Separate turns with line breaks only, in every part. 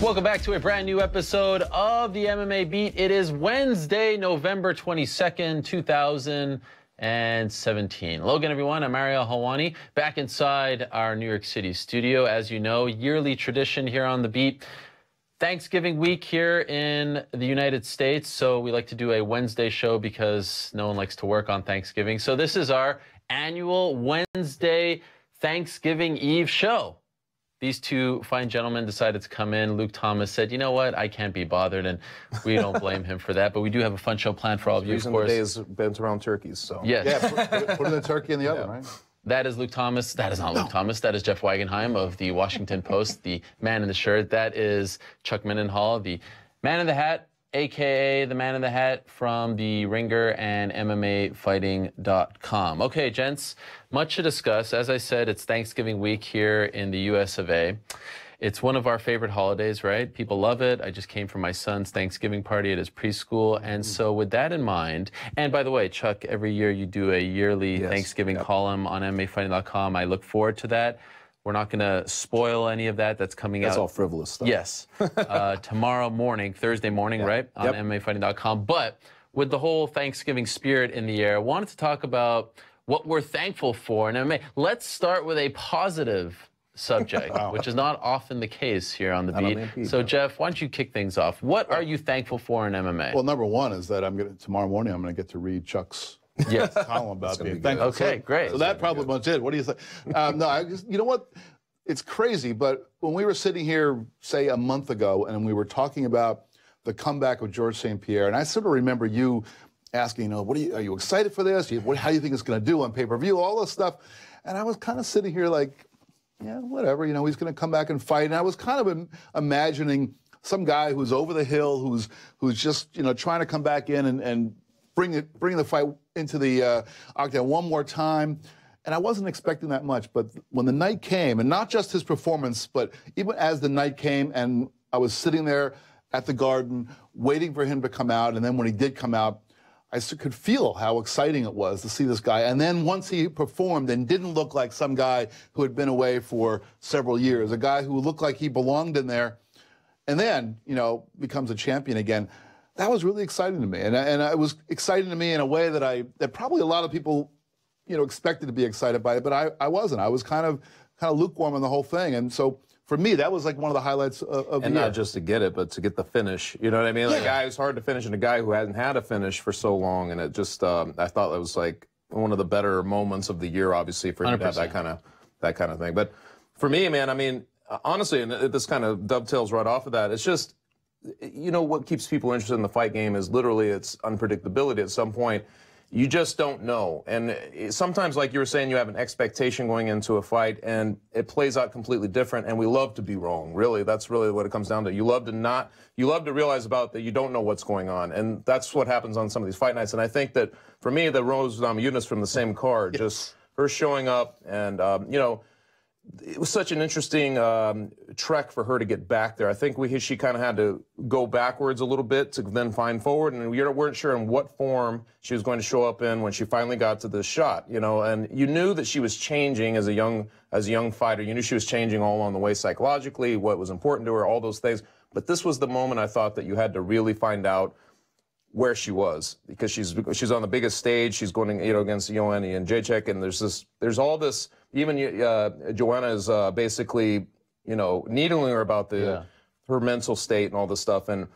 Welcome back to a brand new episode of the MMA Beat. It is Wednesday, November 22nd, 2017. Logan, everyone, I'm Ariel Helwani, back inside our New York City studio. As you know, yearly tradition here on the Beat. Thanksgiving week here in the United States, so we like to do a Wednesday show because no one likes to work on Thanksgiving. So this is our annual Wednesday Thanksgiving Eve show. These two fine gentlemen decided to come in. Luke Thomas said, you know what, I can't be bothered, and we don't blame him for that. But we do have a fun show planned for all of you, of course.
The day is bent around turkeys, so.
Yes.
Yeah, put the turkey in the oven, right?
That is Luke Thomas. That is not Luke Thomas. That is Jeff Wagenheim of the Washington Post, the man in the shirt. That is Chuck Mindenhall, the man in the hat, a.k.a. the man in the hat from the Ringer and MMAfighting.com. Okay, gents, much to discuss. As I said, it's Thanksgiving week here in the U.S. of A. It's one of our favorite holidays, right? People love it. I just came from my son's Thanksgiving party at his preschool. And so with that in mind, and by the way, Chuck, every year you do a yearly Thanksgiving column on MMAfighting.com. I look forward to that. We're not going to spoil any of that. That's coming out.
That's all frivolous stuff.
Yes. Tomorrow morning, Thursday morning, right? On MMAfighting.com. But with the whole Thanksgiving spirit in the air, I wanted to talk about what we're thankful for in MMA. Let's start with a positive subject, which is not often the case here on the Beat. So, Jeff, why don't you kick things off? What are you thankful for in MMA?
Well, number one is that tomorrow morning I'm going to get to read Chuck's column about being thankful.
Okay, great.
So that probably much it. What do you think? No, you know what? It's crazy, but when we were sitting here, say, a month ago, and we were talking about the comeback of Georges St-Pierre, and I sort of remember you asking, you know, are you excited for this? How do you think it's going to do on pay-per-view? All this stuff. And I was kind of sitting here like, yeah, whatever, you know, he's going to come back and fight. And I was kind of imagining some guy who's over the hill, who's just, you know, trying to come back in and bring the fight into the octagon one more time. And I wasn't expecting that much. But when the night came, and not just his performance, but even as the night came and I was sitting there at the Garden waiting for him to come out, and then when he did come out, I could feel how exciting it was to see this guy. And then once he performed and didn't look like some guy who had been away for several years, a guy who looked like he belonged in there, and then, you know, becomes a champion again, that was really exciting to me. And it was exciting to me in a way that probably a lot of people, you know, expected to be excited by it, but I wasn't. I was kind of lukewarm on the whole thing. And so for me, that was like one of the highlights of the year.
And not just to get it, but to get the finish. You know what I mean? Like, a guy who's hard to finish, and a guy who hasn't had a finish for so long. And it just, I thought that was like one of the better moments of the year, obviously, for him to have that kind of thing. But for me, man, I mean, honestly, and this kind of dovetails right off of that. It's just, you know, what keeps people interested in the fight game is literally its unpredictability. At some point, you just don't know. And sometimes, like you were saying, you have an expectation going into a fight, and it plays out completely different, and we love to be wrong. Really, that's really what it comes down to. You love to realize about that you don't know what's going on, and that's what happens on some of these fight nights. And I think that, for me, the Rose Namajunas from the same card, just her showing up, and, you know, it was such an interesting trek for her to get back there. I think she kind of had to go backwards a little bit to then find forward, and we weren't sure in what form she was going to show up in when she finally got to this shot, you know. And you knew that she was changing as a young fighter. You knew she was changing all along the way psychologically, what was important to her, all those things. But this was the moment I thought that you had to really find out where she was, because she's on the biggest stage. She's going, you know, against Joanna and Jacek, and there's all this. Even Joanna is basically, you know, needling her about her mental state and all this stuff, and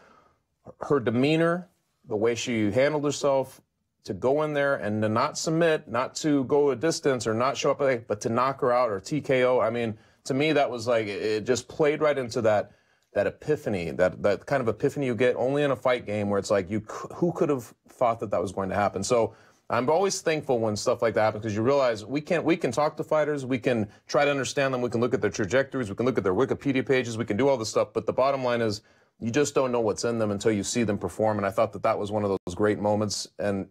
her demeanor, the way she handled herself, to go in there and to not submit, not to go a distance or not show up, but to knock her out or TKO. I mean, to me, that was like, it just played right into that epiphany, that kind of epiphany you get only in a fight game, where it's like, who could have thought that was going to happen? So I'm always thankful when stuff like that happens, because you realize we can talk to fighters, we can try to understand them, we can look at their trajectories, we can look at their Wikipedia pages, we can do all this stuff, but the bottom line is you just don't know what's in them until you see them perform. And I thought that was one of those great moments. And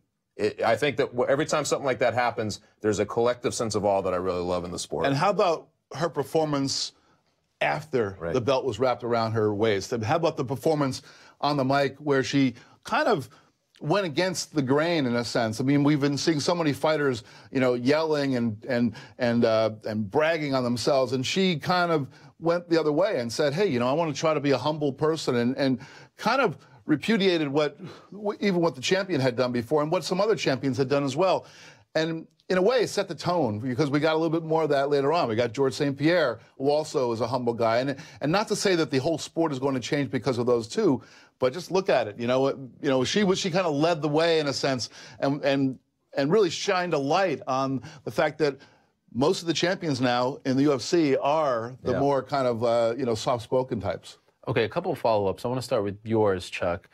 I think that every time something like that happens, there's a collective sense of awe that I really love in the sport.
And how about her performance after the belt was wrapped around her waist? How about the performance on the mic, where she kind of went against the grain in a sense. I mean, we've been seeing so many fighters, you know, yelling and bragging on themselves, and she kind of went the other way and said, hey, you know, I want to try to be a humble person, and kind of repudiated even what the champion had done before and what some other champions had done as well. And in a way, set the tone, because we got a little bit more of that later on. We got Georges St-Pierre, who also is a humble guy. And not to say that the whole sport is going to change because of those two, but just look at it. You know, she kind of led the way in a sense, and really shined a light on the fact that most of the champions now in the UFC are the more kind of you know, soft-spoken types.
Okay, a couple of follow-ups. I want to start with yours, Chuck.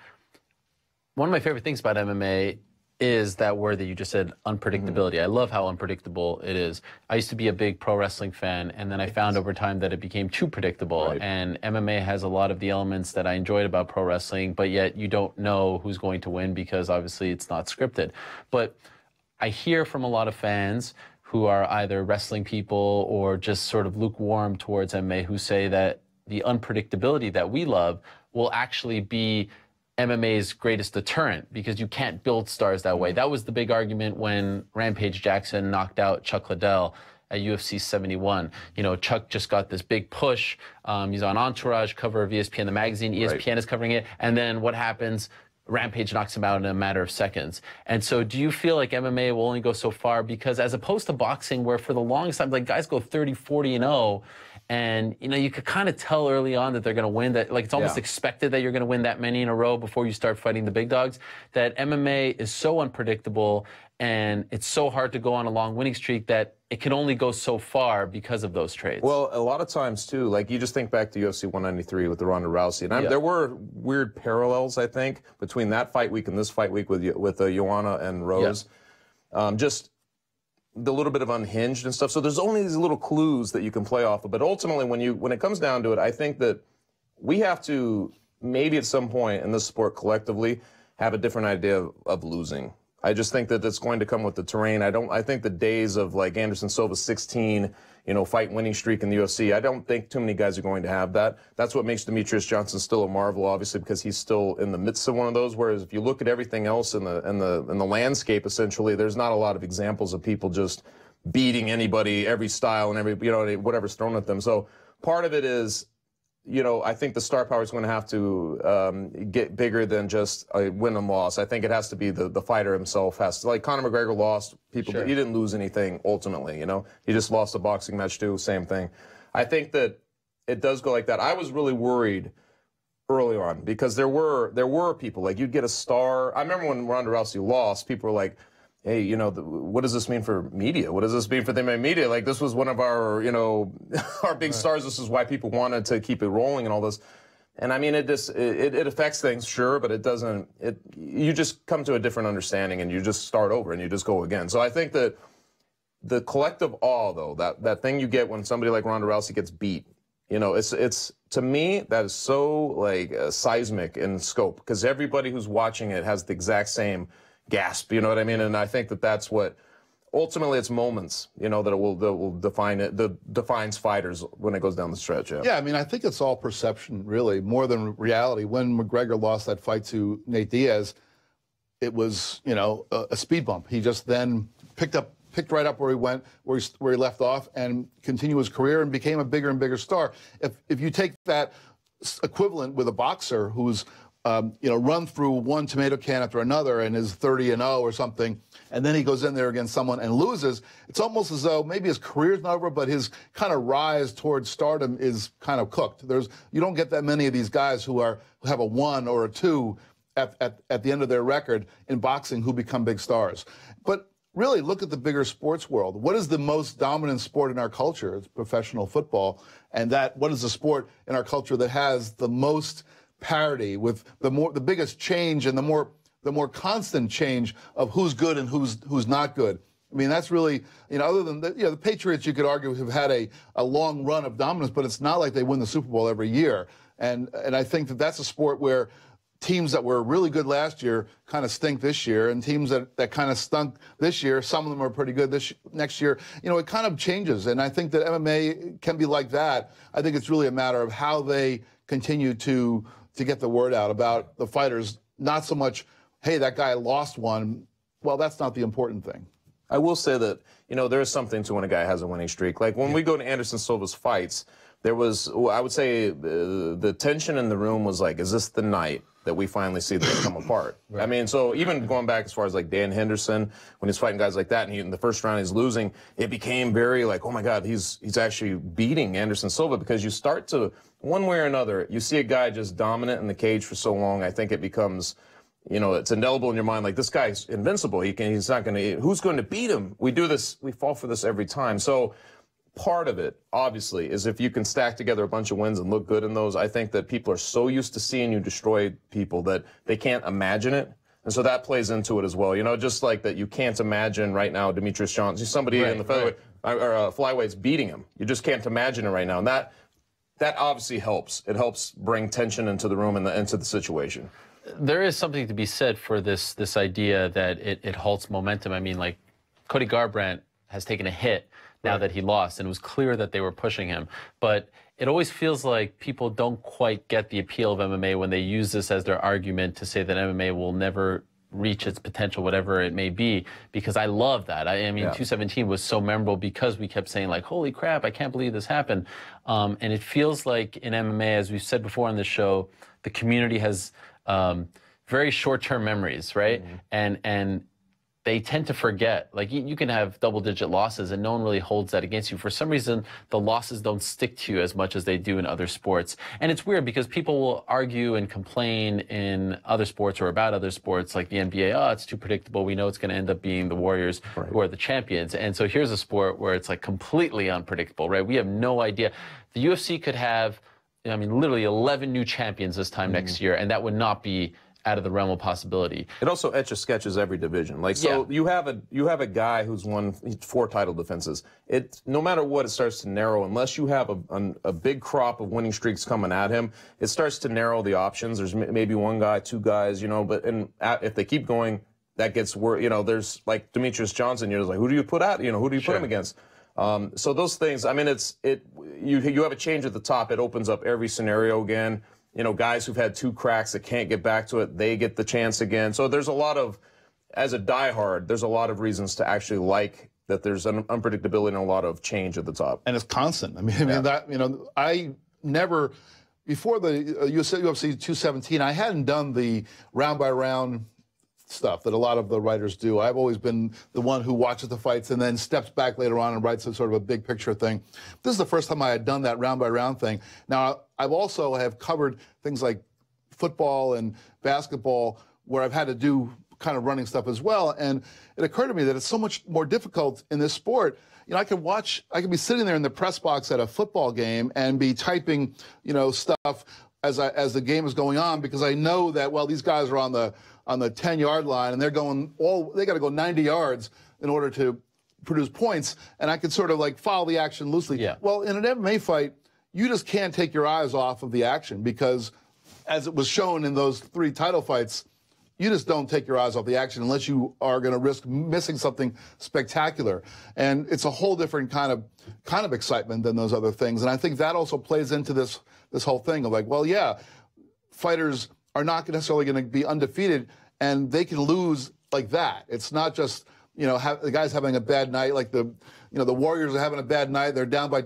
One of my favorite things about MMA is that word that you just said, unpredictability. I love how unpredictable it is. I used to be a big pro wrestling fan, and then I found over time that it became too predictable. Right. And MMA has a lot of the elements that I enjoyed about pro wrestling, but yet you don't know who's going to win because obviously it's not scripted. But I hear from a lot of fans who are either wrestling people or just sort of lukewarm towards MMA who say that the unpredictability that we love will actually be MMA's greatest deterrent, because you can't build stars that way. That was the big argument when Rampage Jackson knocked out Chuck Liddell at UFC 71. You know, Chuck just got this big push. He's on Entourage, cover of ESPN, the magazine. ESPN is covering it. And then what happens? Rampage knocks him out in a matter of seconds. And so do you feel like MMA will only go so far? Because as opposed to boxing, where for the longest time, like, guys go 30, 40-0, and, you know, you could kind of tell early on that they're going to win, that, like, it's almost expected that you're going to win that many in a row before you start fighting the big dogs, that MMA is so unpredictable and it's so hard to go on a long winning streak that it can only go so far because of those traits.
Well, a lot of times, too, like, you just think back to UFC 193 with the Ronda Rousey, and there were weird parallels, I think, between that fight week and this fight week with Joanna and Rose. Just the little bit of unhinged and stuff. So there's only these little clues that you can play off of. But ultimately, when it comes down to it, I think that we have to maybe at some point in this sport collectively have a different idea of losing. I just think that it's going to come with the terrain. I think the days of, like, Anderson Silva's 16, you know, fight winning streak in the UFC, I don't think too many guys are going to have that. That's what makes Demetrius Johnson still a marvel, obviously, because he's still in the midst of one of those. Whereas if you look at everything else in the landscape, essentially, there's not a lot of examples of people just beating anybody, every style and every, you know, whatever's thrown at them. So part of it is, you know, I think the star power is going to have to get bigger than just a win and loss. I think it has to be the fighter himself has to, like Conor McGregor lost, he didn't lose anything ultimately, you know. He just lost a boxing match too, same thing. I think that it does go like that. I was really worried early on because there were people, like, you'd get a star. I remember when Ronda Rousey lost, people were like, hey, you know, what does this mean for media? What does this mean for the MMA media? Like, this was one of our, you know, our big stars. This is why people wanted to keep it rolling and all this. And I mean, it affects things, sure, but it doesn't, you just come to a different understanding and you just start over and you just go again. So I think that the collective awe, though, that thing you get when somebody like Ronda Rousey gets beat, you know, it's to me, that is so, like, seismic in scope, because everybody who's watching it has the exact same gasp, you know what I mean? And I think that that's what, ultimately, it's moments, you know, that will define it, that defines fighters when it goes down the stretch.
Yeah, I mean, I think it's all perception, really, more than reality. When McGregor lost that fight to Nate Diaz, it was, you know, a speed bump. He just then picked right up where he went, where he left off, and continued his career and became a bigger and bigger star. If you take that equivalent with a boxer who's you know, run through one tomato can after another and is 30-0 or something, and then he goes in there against someone and loses, it's almost as though maybe his career's not over, but his kind of rise towards stardom is kind of cooked. You don't get that many of these guys who have a 1 or a 2 at the end of their record in boxing who become big stars. But really, look at the bigger sports world. What is the most dominant sport in our culture? It's professional football. And what is the sport in our culture that has the most parity, with the biggest change and the more constant change of who's good and who's not good? I mean, that's really, you know, other than the Patriots, you could argue, have had a long run of dominance, but it's not like they win the Super Bowl every year. And I think that's a sport where teams that were really good last year kind of stink this year, and teams that kind of stunk this year, some of them are pretty good next year. You know, it kind of changes, and I think that MMA can be like that. I think it's really a matter of how they continue to get the word out about the fighters, not so much hey, that guy lost one. Well, that's not the important thing.
I will say that, there is something to when a guy has a winning streak. Like when we go to Anderson Silva's fights, there was, I would say, the tension in the room was like, is this the night that we finally see this come apart? Right. I mean, so even going back as far as like Dan Henderson, when he's fighting guys like that, and in the first round he's losing, it became very like, oh my God, he's actually beating Anderson Silva, because you start to, one way or another, you see a guy just dominant in the cage for so long, I think it becomes, it's indelible in your mind. Like, this guy's invincible. He's not going to, who's going to beat him? We do this, we fall for this every time. So part of it, obviously, is if you can stack together a bunch of wins and look good in those. I think that people are so used to seeing you destroy people that they can't imagine it. And so that plays into it as well. Just like that you can't imagine right now Demetrius Johnson, somebody in the featherweight or flyweights beating him. You just can't imagine it right now. And that obviously helps. It helps bring tension into the room and into the situation.
There is something to be said for this idea that it halts momentum. I mean, like, Cody Garbrandt has taken a hit now that he lost, and it was clear that they were pushing him. But it always feels like people don't quite get the appeal of MMA when they use this as their argument to say that MMA will never reach its potential, whatever it may be, because I love that. I mean, 217 was so memorable because we kept saying, like, holy crap, I can't believe this happened. And it feels like in MMA, as we've said before on the show, the community has very short-term memories, right? Mm-hmm. And they tend to forget. Like, you can have double-digit losses, and no one really holds that against you. For some reason, the losses don't stick to you as much as they do in other sports. And it's weird because people will argue and complain in other sports or about other sports, like the NBA, oh, it's too predictable. We know it's going to end up being the Warriors who are the champions. And so here's a sport where it's, like, completely unpredictable, right? We have no idea. The UFC could have, I mean, literally 11 new champions this time next year, and that would not be out of the realm of possibility. It also
etch-a-sketches every division. Like, so you have a guy who's won 4 title defenses. No matter what, it starts to narrow. Unless you have a big crop of winning streaks coming at him, it starts to narrow the options. There's maybe one guy, 2 guys, but if they keep going, that gets worse. There's like Demetrius Johnson. You're just like, who do you put out? Who do you put him against? So those things. I mean, you have a change at the top. It opens up every scenario again. Guys who've had 2 cracks that can't get back to it, they get the chance again. So there's a lot of, as a diehard, there's a lot of reasons to actually like that there's an unpredictability and a lot of change at the top.
And it's constant. I mean that, I never, before the UFC 217, I hadn't done the round-by-round stuff that a lot of the writers do. I've always been the one who watches the fights and then steps back later on and writes a sort of a big picture thing. This is the first time I had done that round by round thing. Now, I've also have covered things like football and basketball where I've had to do kind of running stuff as well. And it occurred to me that it's so much more difficult in this sport. I could be sitting there in the press box at a football game and be typing, stuff as the game is going on, because I know that, well, these guys are on the 10-yard line, and they got to go 90 yards in order to produce points, and I could sort of like follow the action loosely. Yeah. Well, in an MMA fight, you just can't take your eyes off of the action, because as it was shown in those 3 title fights, you just don't take your eyes off the action unless you are going to risk missing something spectacular. And it's a whole different kind of excitement than those other things. And I think that also plays into this whole thing of like, well, yeah, fighters are not necessarily going to be undefeated, and they can lose like that. It's not just, the guy's having a bad night, like the Warriors are having a bad night, they're down by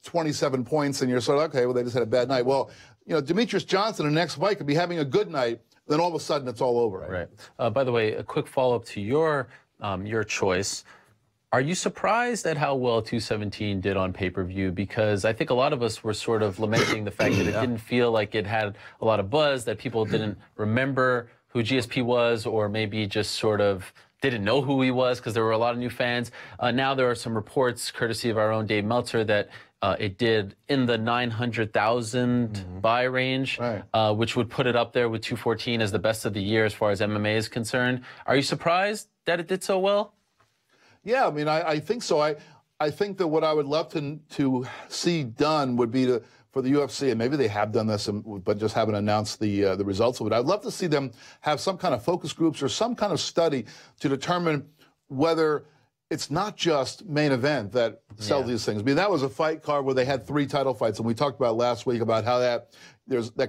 27 points, and you're sort of, okay, well, they just had a bad night. Well, Demetrius Johnson in the next fight could be having a good night, then all of a sudden it's all over.
Right. By the way, a quick follow-up to your choice. Are you surprised at how well 217 did on pay-per-view? Because I think a lot of us were sort of lamenting the fact that it didn't feel like it had a lot of buzz, that people didn't remember who GSP was, or maybe just sort of didn't know who he was because there were a lot of new fans. Now there are some reports, courtesy of our own Dave Meltzer, that it did in the 900,000 buy range, which would put it up there with 214 as the best of the year as far as MMA is concerned. Are you surprised that it did so well?
Yeah, I mean, I think so. I think that what I would love to see done would be for the UFC, and maybe they have done this, but just haven't announced the results of it. I'd love to see them have some kind of focus groups or some kind of study to determine whether it's not just Main Event that sells these things. I mean, that was a fight card where they had 3 title fights, and we talked about last week about how that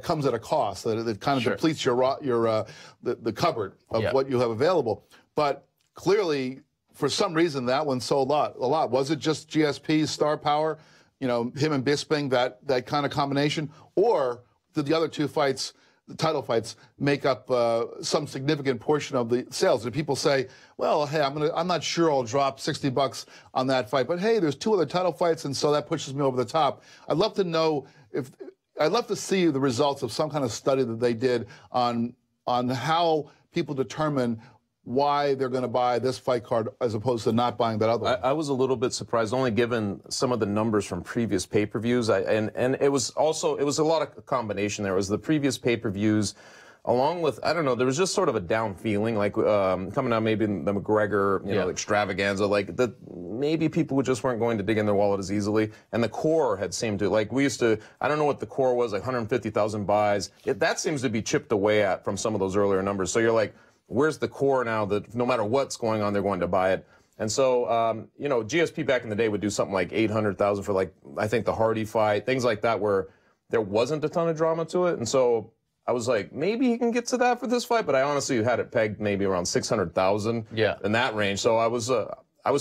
comes at a cost, that it kind of depletes the cupboard of what you have available. But clearly, for some reason, that one sold a lot. Was it just GSP's star power, you know, him and Bisping, that kind of combination, or did the other 2 fights, the title fights, make up some significant portion of the sales? Did people say, well, hey, I'm not sure I'll drop $60 on that fight, but hey, there's 2 other title fights, and so that pushes me over the top? I'd love to know I'd love to see the results of some kind of study that they did on how people determine why they're going to buy this fight card as opposed to not buying that other one.
I was a little bit surprised, only given some of the numbers from previous pay-per-views. And it was a lot of combination there. It was the previous pay-per-views, along with, I don't know, there was just sort of a down feeling, like coming out maybe in the McGregor, you know, extravaganza, like that maybe people just weren't going to dig in their wallet as easily. And the core had seemed to, like, we used to, I don't know what the core was, like 150,000 buys. That seems to be chipped away at from some of those earlier numbers. So you're like, where's the core now that no matter what's going on, they're going to buy it? And so, you know, GSP back in the day would do something like 800,000 for, like, I think the Hardy fight, things like that, where there wasn't a ton of drama to it. And so I was like, maybe he can get to that for this fight, but I honestly had it pegged maybe around 600,000 in that range. So I was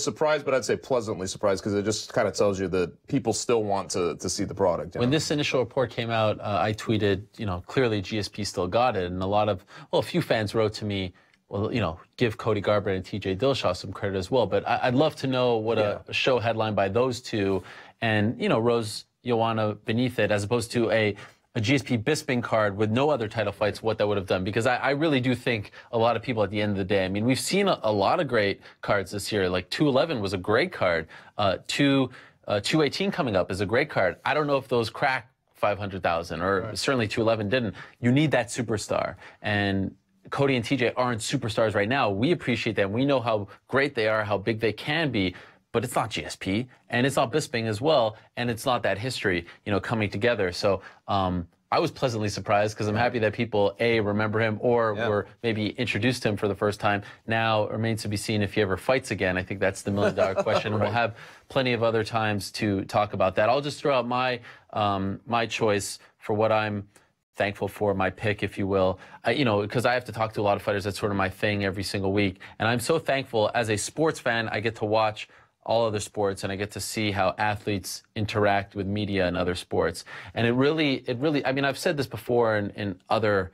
surprised, but I'd say pleasantly surprised, because it just kind of tells you that people still want to see the product.
When this initial report came out, I tweeted, you know, clearly GSP still got it. And a few fans wrote to me, well, you know, give Cody Garbrandt and TJ Dillashaw some credit as well. But I'd love to know what a show headline by those 2 and, you know, Rose Joanna beneath it, as opposed to a GSP Bisping card with no other title fights, what that would have done. Because I really do think a lot of people at the end of the day, I mean, we've seen a lot of great cards this year. Like 211 was a great card. 218 coming up is a great card. I don't know if those crack 500,000, or certainly 211 didn't. You need that superstar. And Cody and TJ aren't superstars right now. We appreciate them. We know how great they are, how big they can be. But it's not GSP, and it's not Bisping as well, and it's not that history, you know, coming together. So I was pleasantly surprised, because I'm happy that people, A, remember him, or were maybe introduced to him for the first time. Now it remains to be seen if he ever fights again. I think that's the million-dollar question. And we'll have plenty of other times to talk about that. I'll just throw out my choice for what I'm thankful for, my pick, if you will. You know, because I have to talk to a lot of fighters. That's sort of my thing every single week. And I'm so thankful, as a sports fan, I get to watch all other sports, and I get to see how athletes interact with media and other sports. And it really, I mean, I've said this before in other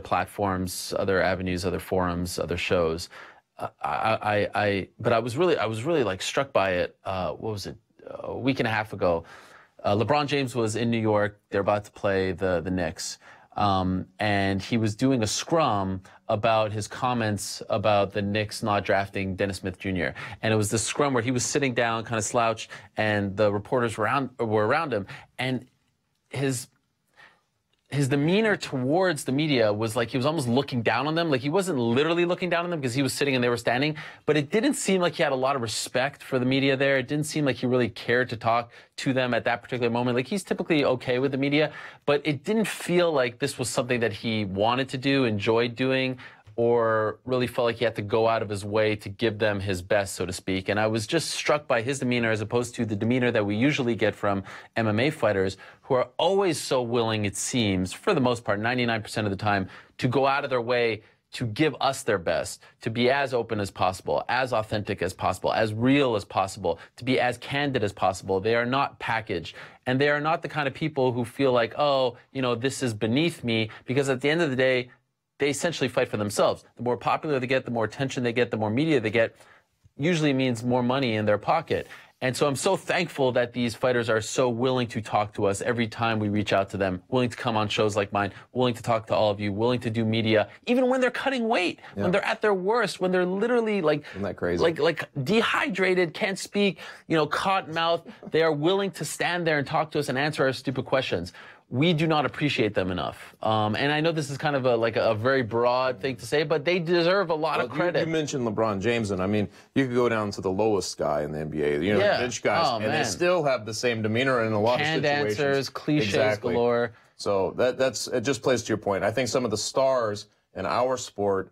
platforms, other avenues, other forums, other shows. But I was really like struck by it. What was it? A week and a half ago, LeBron James was in New York. They're about to play the Knicks. And he was doing a scrum about his comments about the Knicks not drafting Dennis Smith Jr. And it was this scrum where he was sitting down, kind of slouched, and the reporters were around him. And his demeanor towards the media was like he was almost looking down on them. Like, he wasn't literally looking down on them because he was sitting and they were standing, but it didn't seem like he had a lot of respect for the media there. It didn't seem like he really cared to talk to them at that particular moment. Like, he's typically okay with the media, but it didn't feel like this was something that he wanted to do, enjoyed doing, or really felt like he had to go out of his way to give them his best, so to speak. And I was just struck by his demeanor, as opposed to the demeanor that we usually get from MMA fighters, who are always so willing, it seems, for the most part, 99% of the time, to go out of their way to give us their best, to be as open as possible, as authentic as possible, as real as possible, to be as candid as possible. They are not packaged. And they are not the kind of people who feel like, oh, you know, this is beneath me, because at the end of the day, they essentially fight for themselves. The more popular they get, the more attention they get, the more media they get, usually means more money in their pocket. And so I'm so thankful that these fighters are so willing to talk to us every time we reach out to them, willing to come on shows like mine, willing to talk to all of you, willing to do media, even when they're cutting weight, when they're at their worst, when they're literally like,
isn't that crazy?
like dehydrated, can't speak, you know, caught mouth. They are willing to stand there and talk to us and answer our stupid questions. We do not appreciate them enough. And I know this is kind of a very broad thing to say, but they deserve a lot of credit.
You mentioned LeBron James, and I mean, you could go down to the lowest guy in the NBA, you know, the bench guys, and they still have the same demeanor in a lot of situations.
Canned answers, cliches galore.
So it just plays to your point. I think some of the stars in our sport,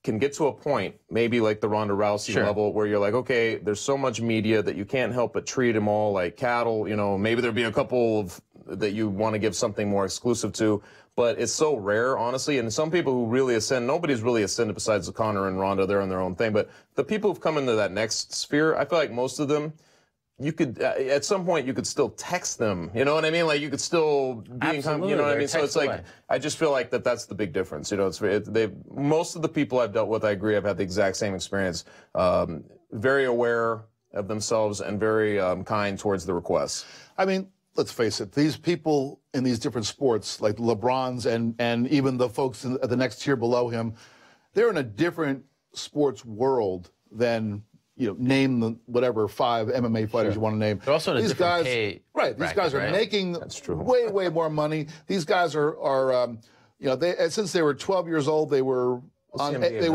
can get to a point, maybe like the Ronda Rousey level, where you're like, okay, there's so much media that you can't help but treat them all like cattle. You know, maybe there'd be a couple of that you want to give something more exclusive to, but it's so rare, honestly. And some people who really ascend, nobody's really ascended besides Conor and Ronda. They're on their own thing. But the people who've come into that next sphere, I feel like most of them, you could, at some point, you could still text them. You know what I mean? Like, you could still be in contact. You know what I mean? So it's like, I just feel like that's the big difference. You know, most of the people I've dealt with, I agree, I've had the exact same experience. Very aware of themselves and very kind towards the requests.
I mean, let's face it, these people in these different sports, like LeBron's and even the folks at the next tier below him, they're in a different sports world than, you know, name the whatever 5 MMA fighters you want to name.
They're also in
these
a different
guys,
pay
right? These guys are making way more money. These guys are you know, since they were 12 years old, they were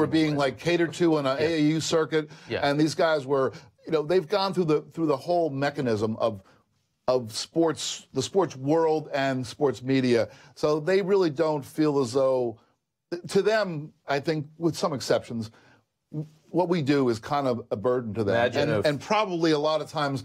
being like catered to on an AAU circuit, and these guys were, you know, they've gone through the whole mechanism of sports, the sports world and sports media. So they really don't feel as though, to them, I think, with some exceptions, what we do is kind of a burden to them. And probably a lot of times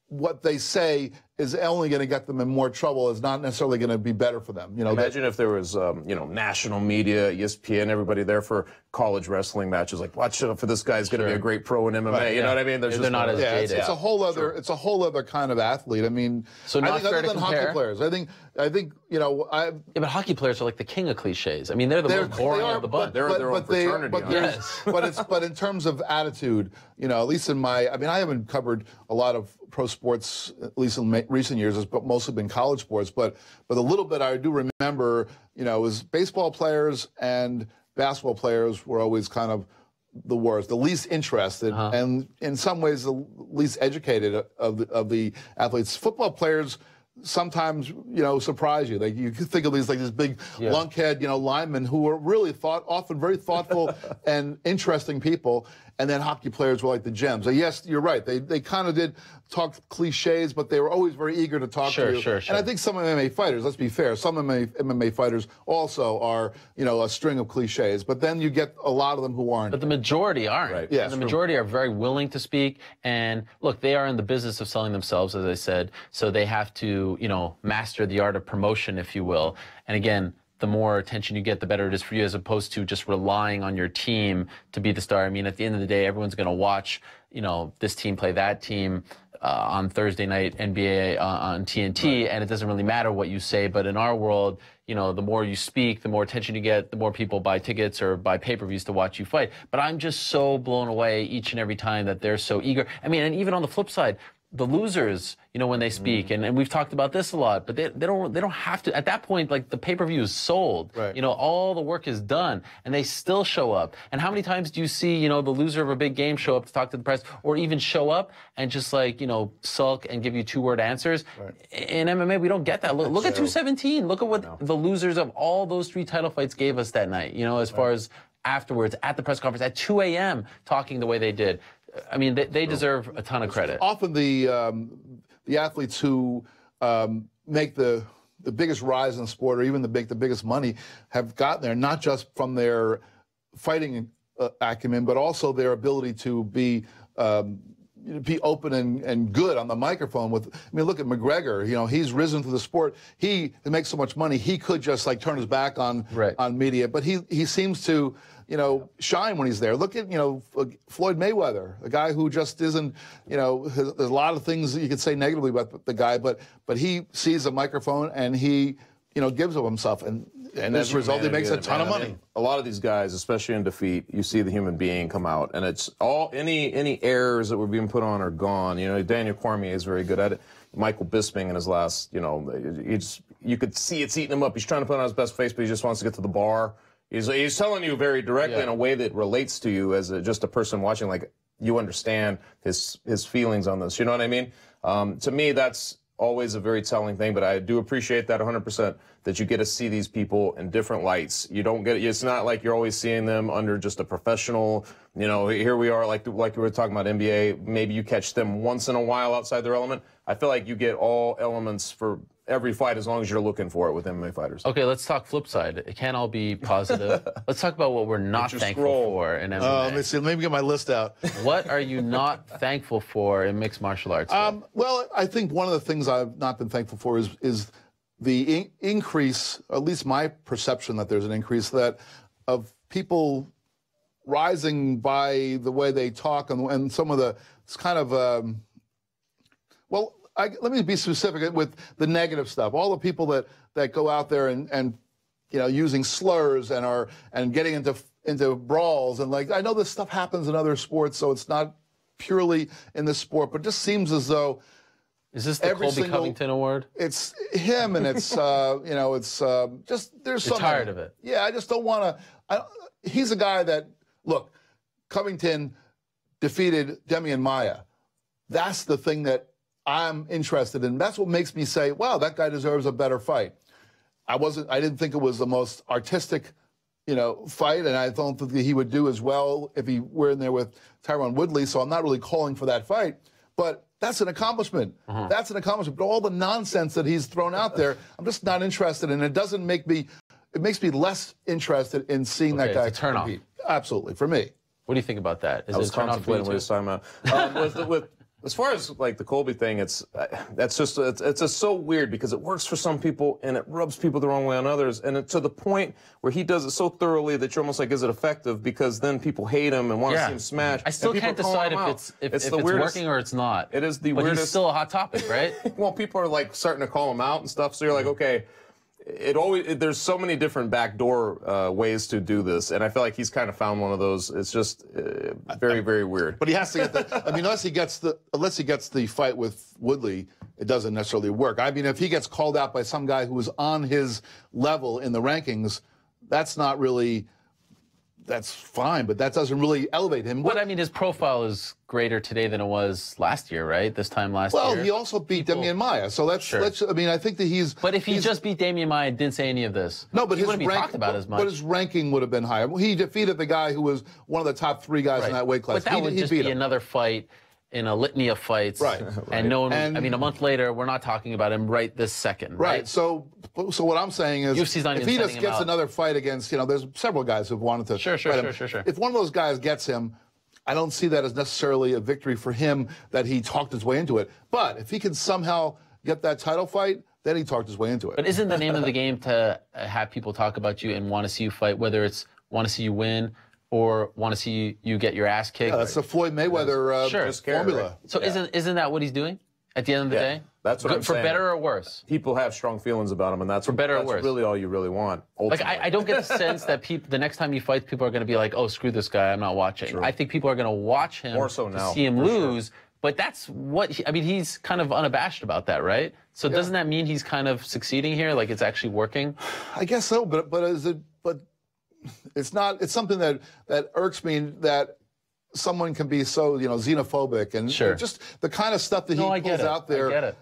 what they say is only going to get them in more trouble. It's not necessarily going to be better for them. You know,
imagine if there was, you know, national media, ESPN, everybody there for college wrestling matches. Like, watch out for this guy's going to be a great pro in MMA. Right, you know what I mean?
They're not as jaded.
It's a whole other. It's a whole other kind of athlete. I mean,
so not
I think
fair
other than
to compare.
hockey players, I think you know,
yeah, but hockey players are like the king of cliches. I mean, they're the most boring of the bunch.
They're their own fraternity.
But in terms of attitude, you know, at least in my, I mean, I haven't covered a lot of pro sports, at least in recent years. It's mostly been college sports, but a little bit I do remember, you know, is baseball players and basketball players were always kind of the worst, the least interested, and in some ways the least educated of the athletes. Football players sometimes, you know, surprise you. Like, you could think of these like this big lunkhead, you know, linemen who were really often very thoughtful and interesting people. And then hockey players were like the gems. So yes, you're right. They kind of did talk cliches, but they were always very eager to talk to you.
Sure.
And I think some MMA fighters, let's be fair, some MMA fighters also are, you know, a string of cliches. But then you get a lot of them who aren't.
But the majority aren't.
Right. Yeah,
the majority are very willing to speak. And look, they are in the business of selling themselves, as I said. So they have to, you know, master the art of promotion, if you will. And again, the more attention you get, the better it is for you, as opposed to just relying on your team to be the star. I mean, at the end of the day, everyone's going to watch, you know, this team play that team on Thursday night NBA on TNT, and it doesn't really matter what you say. But in our world, you know, the more you speak, the more attention you get, the more people buy tickets or buy pay-per-views to watch you fight. But I'm just so blown away each and every time that they're so eager. I mean, and even on the flip side, the losers, you know, when they speak, and we've talked about this a lot, but they don't have to. At that point, like, the pay-per-view is sold.
Right.
You know, all the work is done, and they still show up. And how many times do you see, you know, the loser of a big game show up to talk to the press, or even show up and just, like, you know, sulk and give you 2-word answers? Right. In MMA, we don't get that. Look at 217. Look at what the losers of all those 3 title fights gave us that night, you know, as far as afterwards, at the press conference, at 2 a.m., talking the way they did. I mean, they deserve a ton of credit.
Often the athletes who make the biggest rise in sport, or even the biggest money, have gotten there not just from their fighting acumen, but also their ability to be open and good on the microphone. I mean, look at McGregor. You know, he's risen through the sport. He makes so much money, he could just like turn his back on media, but he seems to, you know, shine when he's there. Look at, you know, Floyd Mayweather, a guy who just isn't, you know, there's a lot of things that you could say negatively about the guy, but he sees a microphone and he, you know, gives of himself, and as a result, he makes a ton of money. I mean,
a lot of these guys, especially in defeat, you see the human being come out, and it's all any errors that were being put on are gone. You know, Daniel Cormier is very good at it. Michael Bisping in his last, you know, you could see it's eating him up. He's trying to put on his best face, but he just wants to get to the bar. He's telling you very directly in a way that relates to you as just a person watching, like, you understand his feelings on this. You know what I mean? To me, that's always a very telling thing, but I do appreciate that 100%, that you get to see these people in different lights. You don't get it. It's not like you're always seeing them under just a professional, you know, here we are, like we were talking about NBA, maybe you catch them once in a while outside their element. I feel like you get all elements for every fight as long as you're looking for it with MMA fighters.
Okay, let's talk flip side. It can't all be positive. Let's talk about what we're not thankful for in MMA.
Let me see. Let me get my list out.
What are you not thankful for in mixed martial arts?
Well, I think one of the things I've not been thankful for is the increase, at least my perception that there's an increase of people rising by the way they talk and some of the kind of, let me be specific with the negative stuff. All the people that go out there and using slurs and getting into brawls and I know this stuff happens in other sports, so it's not purely in this sport, but it just seems as though.
Is this the Colby Covington award?
It's him, and it's it's just there's
something. You're tired of it.
Yeah, I just don't want to. He's a guy that Covington defeated Demian Maia. That's the thing that I'm interested in. That's what makes me say, wow, that guy deserves a better fight. I didn't think it was the most artistic, fight, and I don't think that he would do as well if he were in there with Tyron Woodley. So I'm not really calling for that fight, but. That's an accomplishment. That's an accomplishment. But all the nonsense that he's thrown out there, I'm just not interested in. It doesn't make me. It makes me less interested in seeing that guy compete. Absolutely, for me.
What do you think about that?
Is it a turn off for you? What he was talking about. As far as the Colby thing, it's just so weird because it works for some people and it rubs people the wrong way on others, and to the point where he does it so thoroughly that you're almost like, is it effective? Because then people hate him and want to see him smash.
I still can't decide if it's working or it's not.
It is the weirdest.
But he's still a hot topic, right?
Well, people are starting to call him out and stuff. So you're like, okay. There's so many different backdoor ways to do this, and I feel like he's kind of found one of those. It's just very, very weird.
But he has to get unless he gets the fight with Woodley, it doesn't necessarily work. I mean, if he gets called out by some guy who is on his level in the rankings, that's not really. That's fine, but that doesn't really elevate him.
But I mean, his profile is greater today than it was last year, right? This time last year.
Well, he also beat Demian Maia, so let's. I mean, I think that he's.
But if he just beat Demian Maia and didn't say any of this,
no, but
he wouldn't be talked about as much.
But his ranking would have been higher. He defeated the guy who was one of the top 3 guys in that weight class.
But that would just be another fight in a litany of fights,
right?
And no one. I mean, a month later, we're not talking about him right this second,
right? So what I'm saying is, if he just gets another fight against, there's several guys who've wanted to.
Sure.
If one of those guys gets him, I don't see that as necessarily a victory for him that he talked his way into it. But if he can somehow get that title fight, then he talked his way into it.
But isn't the name of the game to have people talk about you and want to see you fight, whether it's want to see you win or want to see you get your ass kicked?
Yeah, that's the Floyd Mayweather formula.
Right. So isn't that what he's doing at the end of the day?
That's what I'm saying.
For better or worse?
People have strong feelings about him, and that's really all you really want.
Like, I don't get the sense that the next time he fights, people are going to be like, oh, screw this guy, I'm not watching. True. I think people are going to watch him
more so now,
to see him lose. Sure. But that's what, he's kind of unabashed about that, right? So doesn't that mean he's kind of succeeding here? Like it's actually working?
I guess so, but it's not, it's something that irks me that someone can be so, xenophobic and just the kind of stuff that he pulls out there.
I get it.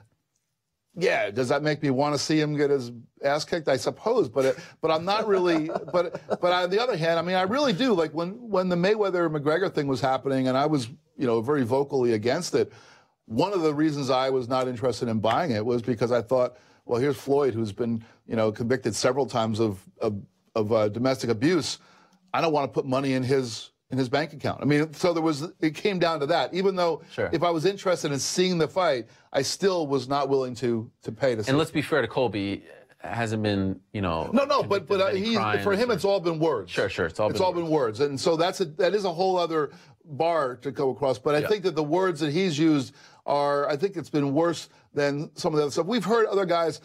Yeah, does that make me want to see him get his ass kicked? I suppose, but I'm not really. But on the other hand, I really do. Like when the Mayweather-McGregor thing was happening, and I was, very vocally against it. One of the reasons I was not interested in buying it was because I thought, well, here's Floyd, who's been, convicted several times of domestic abuse. I don't want to put money in his bank account. So it came down to that. Even though if I was interested in seeing the fight, I still was not willing to pay to see.
And let's be fair to Colby, hasn't been,
No, but for him, it's all been words.
Sure, it's all been words.
And so that is a whole other bar to go across. But I think that the words that he's used I think it's been worse than some of the other stuff. We've heard other guys,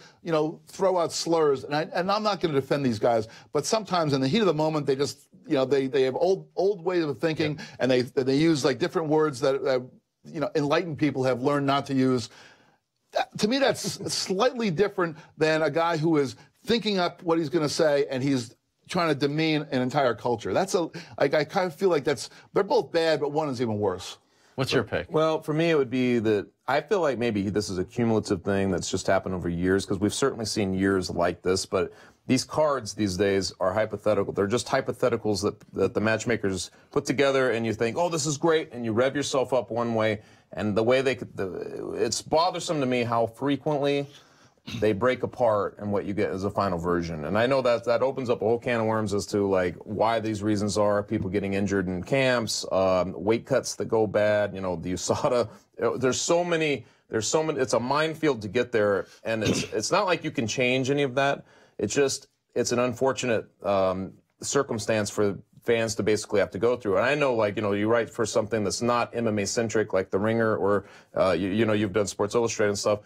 throw out slurs, and I'm not going to defend these guys, but sometimes in the heat of the moment, they just, they have old ways of thinking, and they use like different words that enlightened people have learned not to use. To me, that's slightly different than a guy who is thinking up what he's going to say, and he's trying to demean an entire culture. I kind of feel like they're both bad, but one is even worse.
What's your pick?
Well, for me, it would be that I feel like maybe this is a cumulative thing that's just happened over years, because we've certainly seen years like this, but these cards these days are hypothetical. They're just hypotheticals that the matchmakers put together, and you think, oh, this is great, and you rev yourself up one way, and the way it's bothersome to me how frequently they break apart, and what you get is a final version. And I know that opens up a whole can of worms as to like why these reasons are: people getting injured in camps, weight cuts that go bad. You know, the USADA. There's so many. It's a minefield to get there, and it's not like you can change any of that. It's an unfortunate circumstance for fans to basically have to go through. And I know, like, you know, you write for something that's not MMA centric, like The Ringer, or you know, you've done Sports Illustrated and stuff.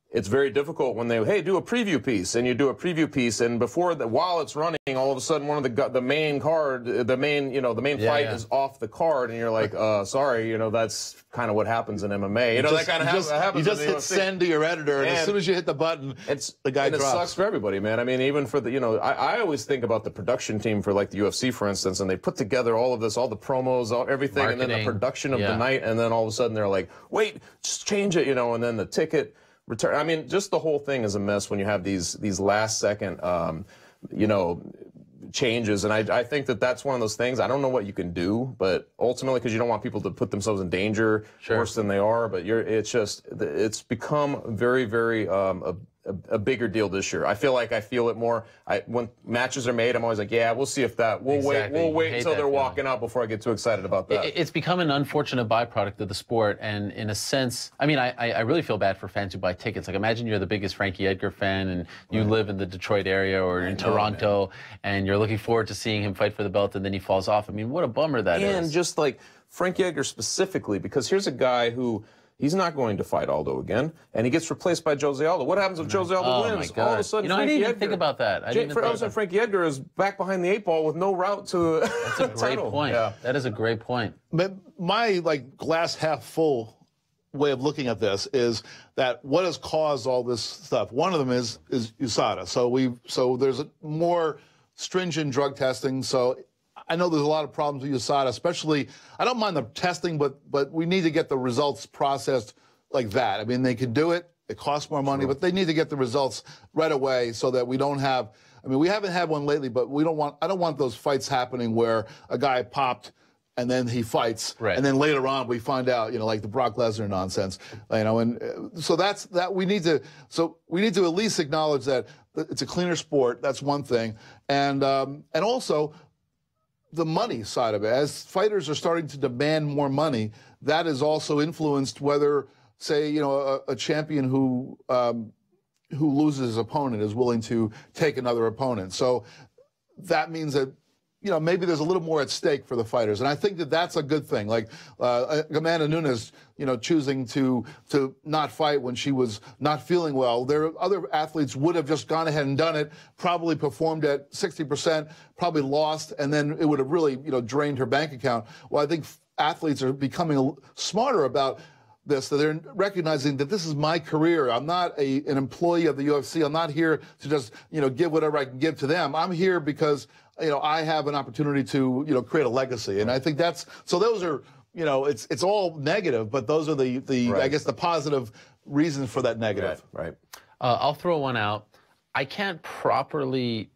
It's very difficult when they, hey, do a preview piece, and you do a preview piece, and while it's running, all of a sudden one of the main fight is off the card, and you're like, sorry, you know, that's kind of what happens in MMA. You know, that kind of happens.
You just hit send to your editor, and as soon as you hit the button, the guy drops.
It sucks for everybody, man. I mean, even for the, you know, I always think about the production team for like the UFC, for instance, and they put together all of this, all the promos, everything, marketing, and then the production of the night, and then all of a sudden they're like, wait, just change it, you know, and then the ticket return. I mean, just the whole thing is a mess when you have these last second, you know, changes. And I think that's one of those things. I don't know what you can do, but ultimately, because you don't want people to put themselves in danger worse than they are. But it's become very, very a bigger deal this year. I feel it more. When matches are made, I'm always like, yeah, we'll see if that. We'll wait until they're walking out before I get too excited about that.
It's become an unfortunate byproduct of the sport, and in a sense, I mean, I really feel bad for fans who buy tickets. Like, imagine you're the biggest Frankie Edgar fan, and you live in the Detroit area or in Toronto, and you're looking forward to seeing him fight for the belt, and then he falls off. I mean, what a bummer that is.
And just like Frankie Edgar specifically, because here's a guy who. He's not going to fight Aldo again, and he gets replaced by Jose Aldo. What happens if Jose Aldo wins? All of a sudden,
I didn't even think about that.
Frankie Edgar is back behind the 8 ball with no route to
That's a great point. Yeah. That is a great point.
But my glass half full way of looking at this is that what has caused all this stuff? One of them is USADA. So there's a more stringent drug testing. So I know there's a lot of problems with USADA, especially, I don't mind the testing, but we need to get the results processed like that. I mean, they can do it. It costs more money, but they need to get the results right away so that we don't have, I mean, we haven't had one lately, but I don't want those fights happening where a guy popped and then he fights, and then later on we find out, you know, like the Brock Lesnar nonsense, you know, and so we need to at least acknowledge that it's a cleaner sport. That's one thing. And also, the money side of it. As fighters are starting to demand more money, that has also influenced whether, say, you know, a champion who loses his opponent is willing to take another opponent. So that means that, you know, maybe there's a little more at stake for the fighters. And I think that that's a good thing. Like Amanda Nunes, you know, choosing to not fight when she was not feeling well. There are other athletes would have just gone ahead and done it, probably performed at 60%, probably lost, and then it would have really, you know, drained her bank account. Well, I think athletes are becoming smarter about this, that they're recognizing that this is my career. I'm not an employee of the UFC. I'm not here to just, you know, give whatever I can give to them. I'm here because, you know, I have an opportunity to, you know, create a legacy. And I think so those are, you know, it's all negative, but those are the I guess the positive reasons for that negative.
Right.
I'll throw one out. I can't properly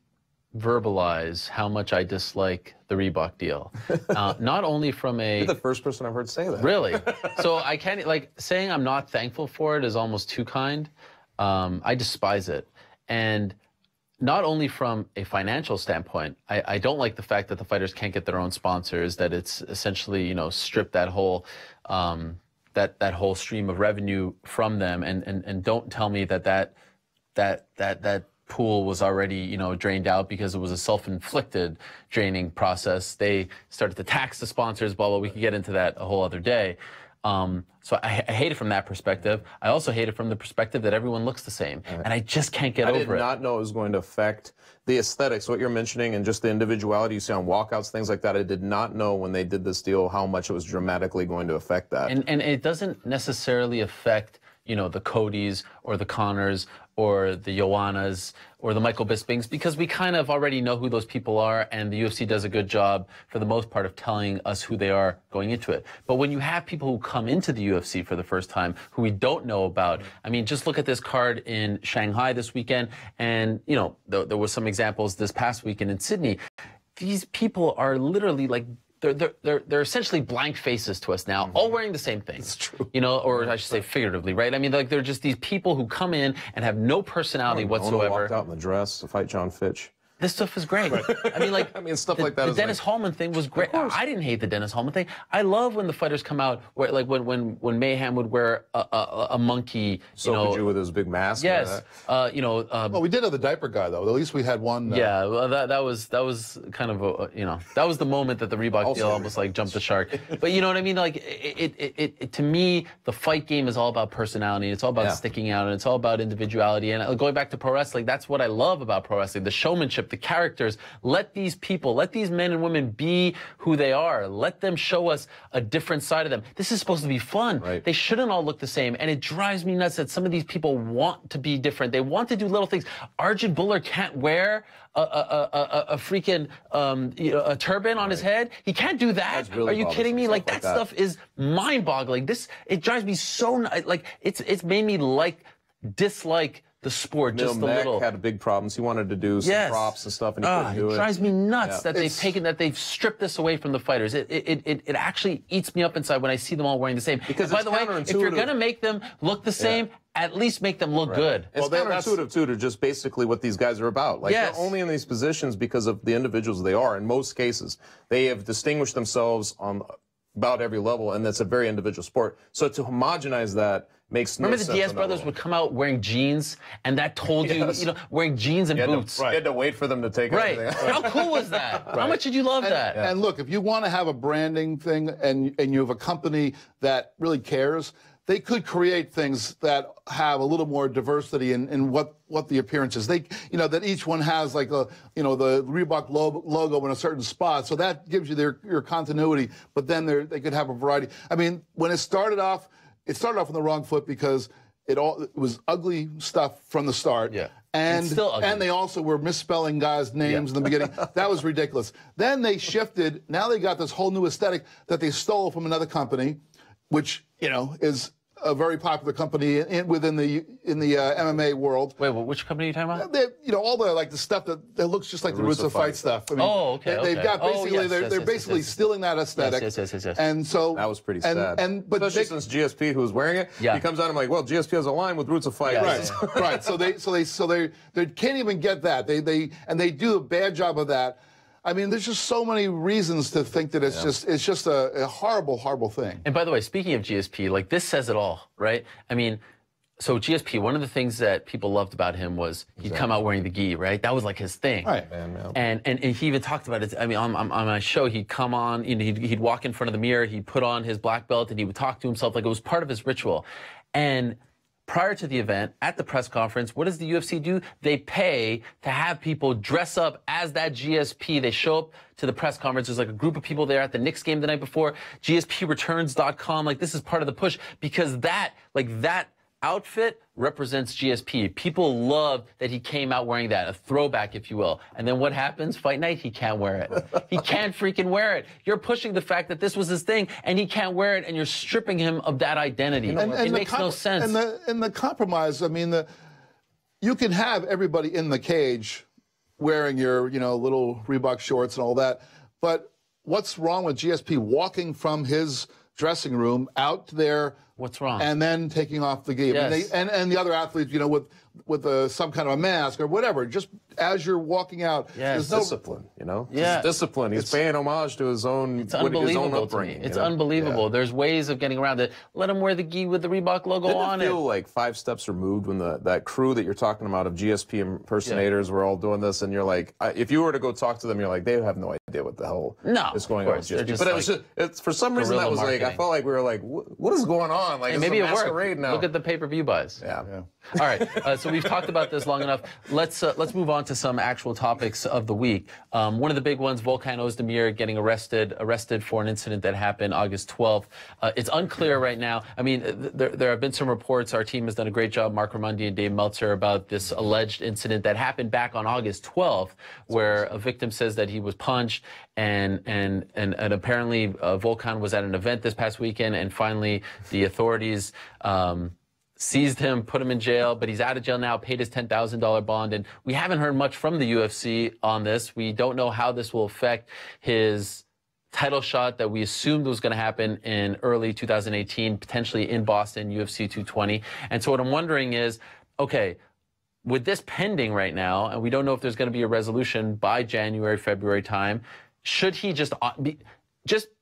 verbalize how much I dislike the Reebok deal. Not only from
You're the first person I've heard say that.
Really? So I can't, like, saying I'm not thankful for it is almost too kind. I despise it. And not only from a financial standpoint, I don't like the fact that the fighters can't get their own sponsors, that it's essentially, you know, stripped that whole that whole stream of revenue from them, and don't tell me that pool was already, you know, drained out because it was a self-inflicted draining process. They started to tax the sponsors, blah, blah. We could get into that a whole other day. So I hate it from that perspective. I also hate it from the perspective that everyone looks the same. And I just can't get over it.
I did not know it was going to affect the aesthetics, what you're mentioning, and just the individuality you see on walkouts, things like that. I did not know when they did this deal how much it was dramatically going to affect that.
And it doesn't necessarily affect, you know, the Codys or the Connors or the Joannas or the Michael Bispings, because we kind of already know who those people are, and the UFC does a good job, for the most part, of telling us who they are going into it. But when you have people who come into the UFC for the first time, who we don't know about, I mean, just look at this card in Shanghai this weekend, and, you know, there were some examples this past weekend in Sydney. These people are literally like they're essentially blank faces to us now, all wearing the same thing.
It's true.
You know, or I should say figuratively, right? I mean, like they're just these people who come in and have no personality whatsoever.
Walked out in the dress to fight John Fitch.
This stuff is great. I mean, like,
stuff like that.
The Dennis Hallman thing was great. I didn't hate the Dennis Hallman thing. I love when the fighters come out, where, like when Mayhem would wear a monkey.
Could you with his big mask?
Yes.
Well, we did have the diaper guy though. At least we had one.
Yeah. Well, that was kind of a, that was the moment that the Reebok deal almost like jumped the shark. But you know what I mean? Like it to me, the fight game is all about personality. It's all about sticking out, and it's all about individuality. And going back to pro wrestling, that's what I love about pro wrestling: the showmanship, the characters. Let these people, let these men and women be who they are. Let them show us a different side of them. This is supposed to be fun.
Right.
They shouldn't all look the same. And it drives me nuts that some of these people want to be different. They want to do little things. Arjun Buller can't wear a freaking a turban on his head. He can't do that.
Really
Are you kidding me? Like that stuff is mind-boggling. It drives me so like it's made me dislike the sport just a little.
Had big problems. He wanted to do some props and stuff, and he couldn't do it.
It drives me nuts that they've stripped this away from the fighters. It actually eats me up inside when I see them all wearing the same.
Because
by the way, if you're gonna make them look the same, at least make them look good.
It's counterintuitive too to just basically what these guys are about. Like they're only in these positions because of the individuals they are. In most cases, they have distinguished themselves on about every level, and that's a very individual sport. So to homogenize that makes no sense.
Remember the Diaz brothers would come out wearing jeans, and that told you, wearing jeans and boots.
You had to wait for them to take everything.
How cool was that? How much did you love that?
And look, if you want to have a branding thing and you have a company that really cares, they could create things that have a little more diversity in what the appearance is. They, that each one has like the Reebok logo in a certain spot, so that gives you your continuity. But then they could have a variety. I mean, when it started off on the wrong foot because it was ugly stuff from the start.
Yeah.
And
it's still ugly.
And they also were misspelling guys' names in the beginning. That was ridiculous. Then they shifted. Now they got this whole new aesthetic that they stole from another company, which is a very popular company within the MMA world.
Wait, which company are you talking about?
All the stuff that looks just like the Roots of Fight stuff. I mean,
okay.
They've got basically they're basically stealing that aesthetic.
Yes.
And so
that was pretty sad.
But
especially since GSP, who was wearing it, he comes out and I'm like, well, GSP has a line with Roots of Fight.
Right. So they can't even get that. They do a bad job of that. I mean, there's just so many reasons to think that it's just a horrible, horrible thing.
And by the way, speaking of GSP, like this says it all, right? I mean, so GSP, one of the things that people loved about him was he'd come out wearing the gi, right? That was like his thing.
Right.
And he even talked about it. I mean, on my show, he'd come on, he'd walk in front of the mirror, he'd put on his black belt, and he would talk to himself like it was part of his ritual. And prior to the event, at the press conference, what does the UFC do? They pay to have people dress up as that GSP. They show up to the press conference. There's like a group of people there at the Knicks game the night before. GSPreturns.com. Like this is part of the push because that outfit represents GSP. People love that he came out wearing that, a throwback, if you will. And then what happens? Fight night, he can't wear it. He can't freaking wear it. You're pushing the fact that this was his thing, and he can't wear it, and you're stripping him of that identity. It makes no sense.
And the compromise, I mean, you can have everybody in the cage wearing your, little Reebok shorts and all that, but what's wrong with GSP walking from his dressing room out there?
What's wrong?
And then taking off the gi.
Yes.
And the other athletes, with some kind of a mask or whatever, just as you're walking out.
There's discipline, It's discipline. He's paying homage to his own upbringing.
It's unbelievable. There's ways of getting around it. Let him wear the gi with the Reebok logo on it.
Didn't it feel like 5 steps removed when that crew that you're talking about of GSP impersonators were all doing this, and you're like, if you were to go talk to them, you're like, they have no idea what the hell is going on with GSP. But it was for some reason that was marketing. I felt like we were like, what is going on? Like,
maybe it
worked.
Now. Look at the pay-per-view buys.
Yeah.
All right. So we've talked about this long enough. Let's move on to some actual topics of the week. One of the big ones, Volkan Oezdemir getting arrested for an incident that happened August 12th. It's unclear right now. I mean, there have been some reports. Our team has done a great job, Mark Raimondi and Dave Meltzer, about this alleged incident that happened back on August 12th, where a victim says that he was punched, and apparently Volkan was at an event this past weekend, and finally the authorities seized him, put him in jail, but he's out of jail now, paid his $10,000 bond, and we haven't heard much from the UFC on this. We don't know how this will affect his title shot that we assumed was going to happen in early 2018, potentially in Boston, UFC 220. And so what I'm wondering is, okay, with this pending right now, and we don't know if there's going to be a resolution by January, February time, should he just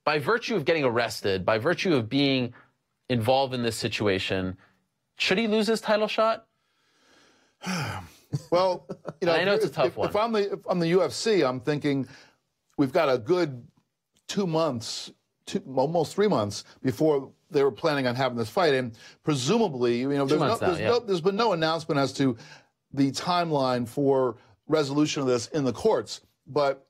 by virtue of getting arrested, by virtue of being involved in this situation, should he lose his title shot?
Well, you know,
I know it's a tough one.
If I'm the UFC, I'm thinking we've got a good 2 months, almost 3 months before they were planning on having this fight, and presumably, you know, there's been no announcement as to the timeline for resolution of this in the courts, but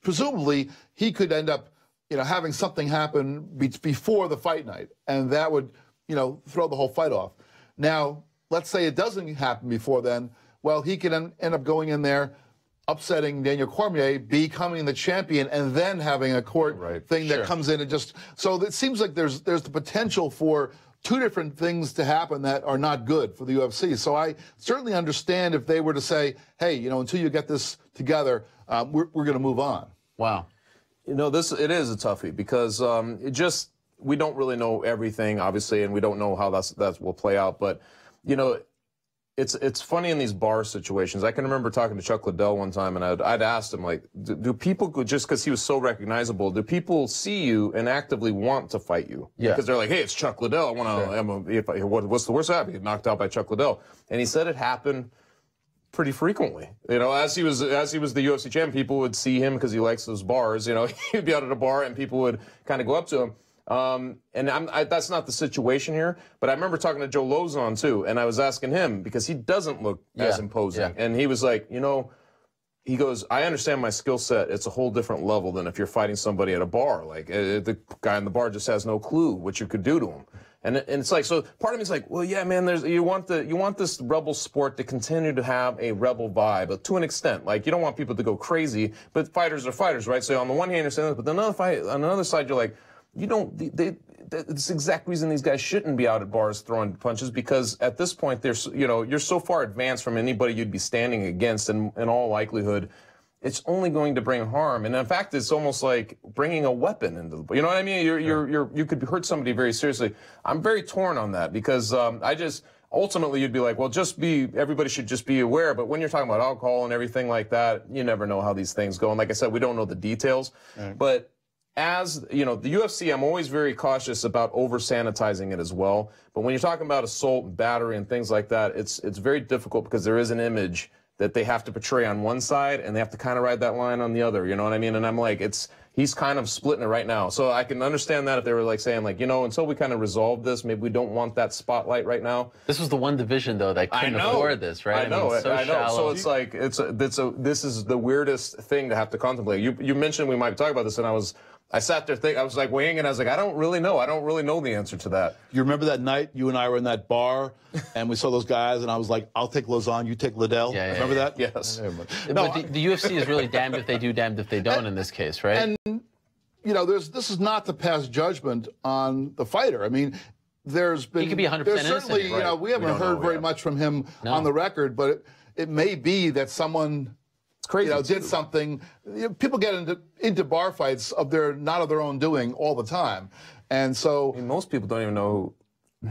presumably he could end up, you know, having something happen before the fight night, and that would, you know, throw the whole fight off. Now, let's say it doesn't happen before then. Well, he could end up going in there, upsetting Daniel Cormier, becoming the champion, and then having a court thing that comes in and just. So it seems like there's the potential for two different things to happen that are not good for the UFC. So I certainly understand if they were to say, hey, you know, until you get this together, we're going to move on.
Wow.
You know, it is a toughie because we don't really know everything, obviously, and we don't know how that will play out. But, you know, it's funny in these bar situations. I can remember talking to Chuck Liddell one time, and I'd asked him, like, do people, just because he was so recognizable, do people see you and actively want to fight you?
Yeah.
Because they're like, hey, it's Chuck Liddell. I want to, what's the worst that happened? Get knocked out by Chuck Liddell. And he said it happened pretty frequently. You know, as he was the UFC champion, people would see him because he likes those bars. You know, he'd be out at a bar and people would kind of go up to him. And that's not the situation here, but I remember talking to Joe Lozon too, and I was asking him because he doesn't look as imposing, and he was like, you know, he goes, I understand my skill set. It's a whole different level than if you're fighting somebody at a bar. Like the guy in the bar just has no clue what you could do to him. And it's like, so part of me is like, well, yeah, man, you want this rebel sport to continue to have a rebel vibe, but to an extent. Like, you don't want people to go crazy, but fighters are fighters, right? So on the one hand, you're saying this, but on another side, you're like, it's the exact reason these guys shouldn't be out at bars throwing punches, because at this point, you're so far advanced from anybody you'd be standing against, and in all likelihood, it's only going to bring harm. And in fact, it's almost like bringing a weapon into the, you know what I mean? You could hurt somebody very seriously. I'm very torn on that because ultimately you'd be like, well, everybody should just be aware. But when you're talking about alcohol and everything like that, you never know how these things go. And like I said, we don't know the details. Right. But as, you know, the UFC, I'm always very cautious about over-sanitizing it as well. But when you're talking about assault and battery and things like that, it's very difficult because there is an image that they have to portray on one side and they have to kind of ride that line on the other, you know what I mean? And I'm like, he's kind of splitting it right now. So I can understand that if they were like saying, like, you know, until we kind of resolve this, maybe we don't want that spotlight right now.
This was the one division, though, that couldn't afford this, right?
I know.
So shallow.
So it's like, this is the weirdest thing to have to contemplate. You mentioned we might talk about this, and I sat there thinking, I was like weighing, and I was like, I don't really know the answer to that.
You remember that night you and I were in that bar and we saw those guys, and I was like, I'll take Lozon, you take Liddell.
Yeah,
remember that?
Yes.
No, but the UFC is really damned if they do, damned if they don't in this case, right?
And, you know, this is not to pass judgment on the fighter. I mean, he could be 100% innocent. Certainly, you know, we haven't heard very much from him on the record, but it may be that someone,
crazy,
did something. You know, people get into bar fights not of their own doing all the time, and so
most people don't even know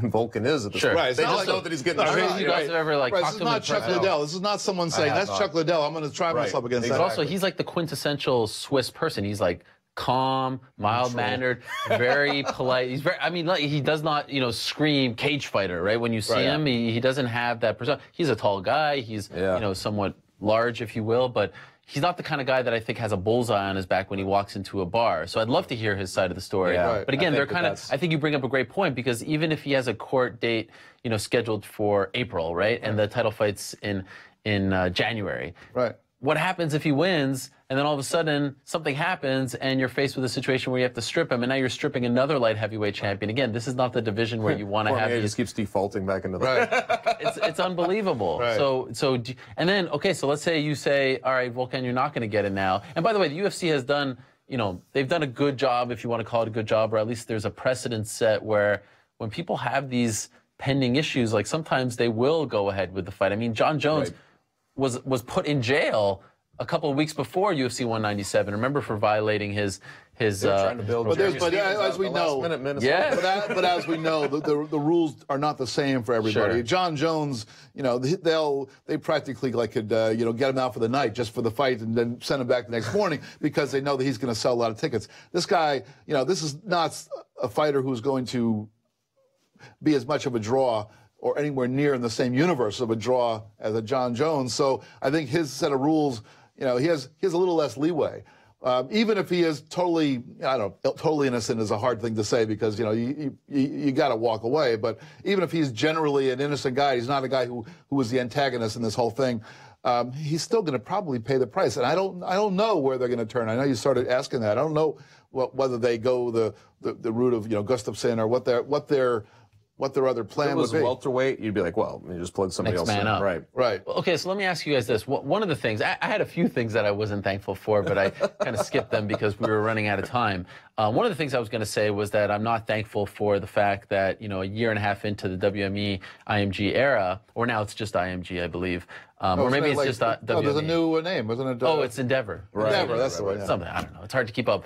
who Volkan is at this point. Right, they just know that he's getting shot.
You guys have ever
this is not Chuck Liddell. This is not someone saying that's Chuck Liddell. I'm going to try myself against that.
But also, he's like the quintessential Swiss person. He's like calm, mild-mannered, very polite. He's very, I mean, he does not, scream cage fighter, right? When you see him, he doesn't have that persona. He's a tall guy. He's, somewhat large, if you will, but he's not the kind of guy that I think has a bullseye on his back when he walks into a bar. So I'd love to hear his side of the story.
Yeah,
but again, I think you bring up a great point, because even if he has a court date, scheduled for April, right? And the title fight's in January.
Right.
What happens if he wins, and then all of a sudden something happens, and you're faced with a situation where you have to strip him, and now you're stripping another light heavyweight champion? Again, this is not the division where you want to have.
He just keeps defaulting back into that.
It's unbelievable.
Right.
So and then so let's say you say, all right, Volkan, you're not going to get it now. And by the way, the UFC has done, they've done a good job, if you want to call it a good job, or at least there's a precedent set where when people have these pending issues, like sometimes they will go ahead with the fight. I mean, John Jones was put in jail a couple of weeks before UFC 197. Remember, for violating his
trying to build.
But as we know, but as we know, the rules are not the same for everybody.
Sure.
John Jones, you know, they practically like could you know, get him out for the night just for the fight and then send him back the next morning because they know that he's going to sell a lot of tickets. This guy, you know, this is not a fighter who's going to be as much of a draw or anywhere near in the same universe of a draw as a John Jones. So I think his set of rules, you know, he has a little less leeway. Even if he is totally, I don't know, totally innocent is a hard thing to say because, you know, you got to walk away. But even if he's generally an innocent guy, he's not a guy who was the antagonist in this whole thing. He's still going to probably pay the price. And I don't know where they're going to turn. I know you started asking that. I don't know whether they go the route of, you know, Gustafsson or what their other plan would be.
If it was welterweight, you'd be like, well, you just plug somebody else in.
Right. Well, okay, so let me ask you guys this. One of the things, I had a few things that I wasn't thankful for, but I kind of skipped them because we were running out of time. One of the things I was going to say was that I'm not thankful for the fact that, you know, a year and a half into the WME IMG era, or now it's just IMG, I believe, or maybe it's just WME.
Oh, there's a new name, isn't it?
Oh, it's Endeavor.
Right. Endeavor, that's the one. Yeah.
Something, I don't know. It's hard to keep up.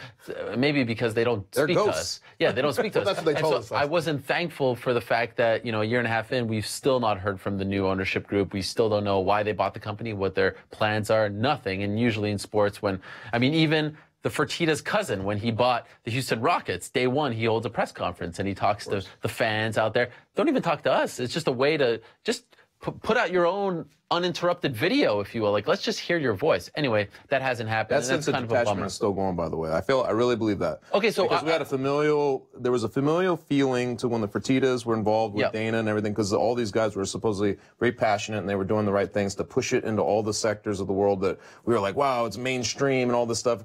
Maybe because they don't speak to us. Yeah, they don't speak to us.
That's what they told us.
I wasn't thankful for the fact that, you know, a year and a half in, we've still not heard from the new ownership group. We still don't know why they bought the company, what their plans are, nothing. And usually in sports, even the Fertitta's cousin, when he bought the Houston Rockets, day one, he holds a press conference and he talks to the fans out there. Don't even talk to us. It's just a way to just put out your own uninterrupted video, if you will. Like, let's just hear your voice. Anyway, that hasn't happened.
That sense of detachment is still going, by the way. I really believe that.
Okay, so
because there was a familial feeling to when the Fertittas were involved with Dana and everything, because all these guys were supposedly very passionate and they were doing the right things to push it into all the sectors of the world that we were like, wow, it's mainstream and all this stuff.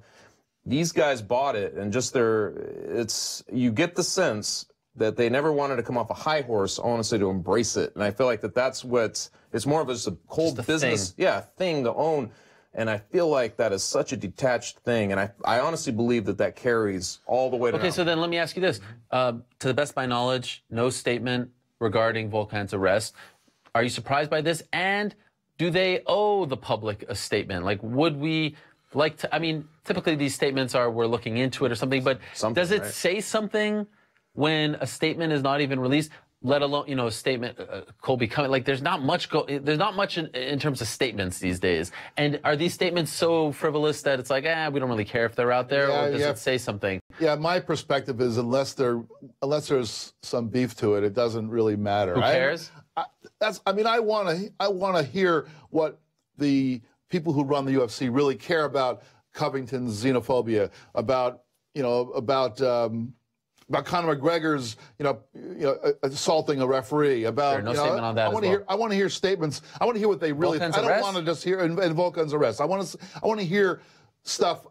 These guys bought it, and just you get the sense that they never wanted to come off a high horse, honestly, to embrace it. And I feel like that's it's more of just a cold business thing to own. And I feel like that is such a detached thing. And I honestly believe that carries all the way to
Okay, so then let me ask you this. To the best of my knowledge, no statement regarding Volkan's arrest. Are you surprised by this? And do they owe the public a statement? Like, would we like to, I mean, typically these statements are we're looking into it or something, but does it say something when a statement is not even released, let alone, you know, a statement, Colby Covington, like there's not much in terms of statements these days. And are these statements so frivolous that it's like, we don't really care if they're out there, or does it say something?
Yeah, my perspective is unless there's some beef to it, it doesn't really matter.
Who cares?
I want to hear what the people who run the UFC really care about Covington's xenophobia, about Conor McGregor's, assaulting a referee. About
no statement on that.
I want to hear statements. I want to hear what they really.
Volkan's
I don't
arrest?
want to just hear and Volkan's arrest. I want to hear stuff.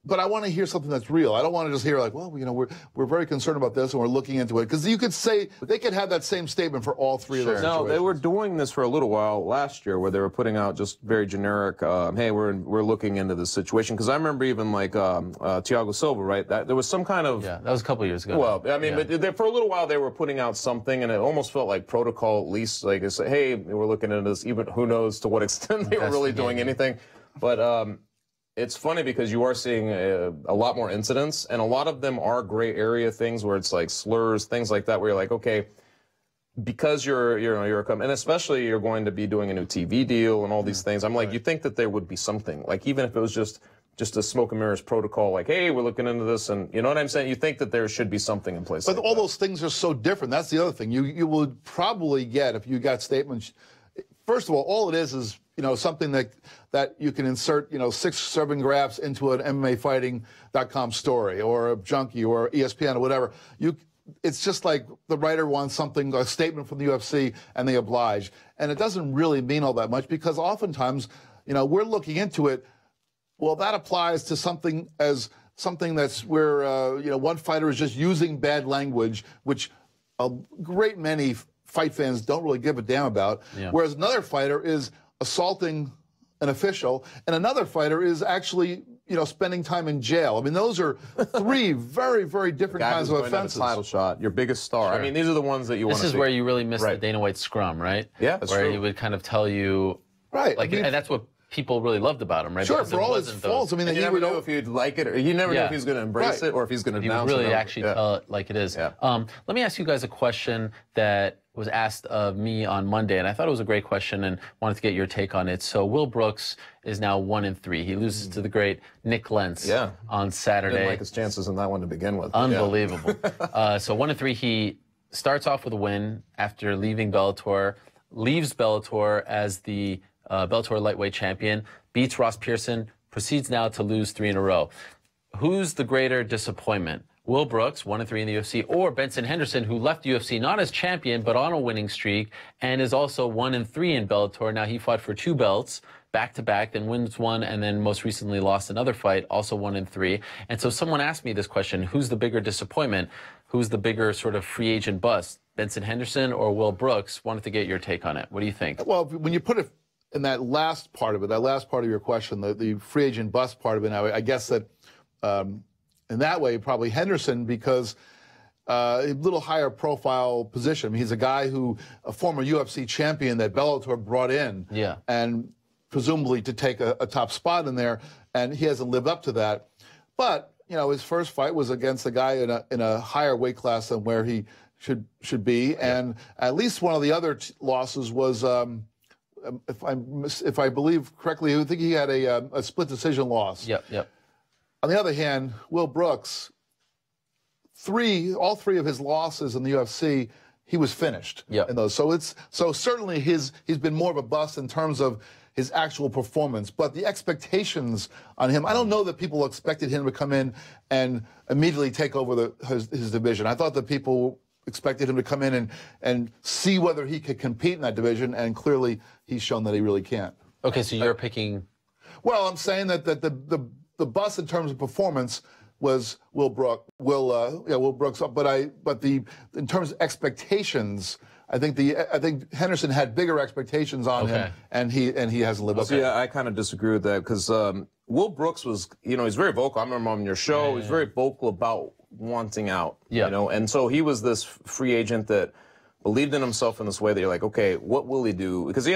But I want to hear something that's real. I don't want to just hear like, well, we're very concerned about this and we're looking into it. Because you could say they could have that same statement for all three of those situations.
No, they were doing this for a little while last year, where they were putting out just very generic, hey, we're looking into this situation. Because I remember even like Thiago Silva, right? There was some kind of
that was a couple of years ago.
Well, I mean, but for a little while they were putting out something, and it almost felt like protocol, at least. Like, it's, hey, we're looking into this. Even who knows to what extent they were really doing anything, but. It's funny because you are seeing a lot more incidents, and a lot of them are gray area things where it's like slurs, things like that, where you're like, okay, because you're and especially you're going to be doing a new TV deal and all these things. I'm like, you think that there would be something, like even if it was just a smoke and mirrors protocol, like, hey, we're looking into this, and you know what I'm saying? You think that there should be something in place.
But all those things are so different. That's the other thing. You would probably get if you got statements. First of all it is something that you can insert 6 serving graphs into an MMAfighting.com story or a Junkie or ESPN or whatever. It's just like the writer wants a statement from the UFC, and they oblige. And it doesn't really mean all that much because oftentimes, we're looking into it. Well, that applies to something that's where one fighter is just using bad language, which a great many fight fans don't really give a damn about, whereas another fighter is assaulting an official, and another fighter is actually, spending time in jail. I mean, those are 3 very, very different kinds of offenses.
Title shot, your biggest star.
Sure.
I mean, these are the ones that you want to see.
This is where you really miss the Dana White scrum, right?
Yeah, that's
where
true.
he would kind of tell you,
right?
Like, and that's what people really loved about him, right?
Sure,
because
for all his faults. I mean,
you never know if you'd like it, or you never know if he's going to embrace it, or if he's going to
denounce it. He would really actually tell it like it is.
Yeah.
Let me ask you guys a question that was asked of me on Monday, and I thought it was a great question and wanted to get your take on it. So Will Brooks is now 1-3. He loses to the great Nick Lentz on Saturday.
Didn't like his chances in that one to begin with.
Unbelievable. So 1-3, he starts off with a win after leaving Bellator, leaves Bellator as the Bellator lightweight champion, beats Ross Pearson, proceeds now to lose 3 in a row. Who's the greater disappointment? Will Brooks, 1-3 in the UFC, or Benson Henderson, who left UFC not as champion, but on a winning streak, and is also 1-3 in Bellator. Now, he fought for 2 belts, back-to-back, then wins one, and then most recently lost another fight, also 1-3. And so someone asked me this question, who's the bigger disappointment? Who's the bigger sort of free agent bust? Benson Henderson or Will Brooks? Wanted to get your take on it. What do you think?
Well, when you put it in that last part of it, that last part of your question, the free agent bust part of it, I guess that in that way, probably Henderson, because a little higher profile position. I mean, he's a guy a former UFC champion that Bellator brought in, and presumably to take a top spot in there, and he hasn't lived up to that. But you know, his first fight was against a guy in a higher weight class than where he should be, and at least one of the other losses was, if I believe correctly, I think he had a split decision loss.
Yep.
On the other hand, Will Brooks, all three of his losses in the UFC, he was finished in those. So certainly he's been more of a bust in terms of his actual performance. But the expectations on him, I don't know that people expected him to come in and immediately take over his division. I thought that people expected him to come in and see whether he could compete in that division, and clearly he's shown that he really can't.
Okay, so you're picking...
Well, I'm saying that the bust in terms of performance was Will Brooks, but in terms of expectations, I think Henderson had bigger expectations on him, and he hasn't lived up to it.
Yeah, I kind of disagree with that, because Will Brooks was, he's very vocal. I remember on your show, he's very vocal about wanting out, and so he was this free agent that believed in himself in this way that you're like, okay, what will he do? Because, he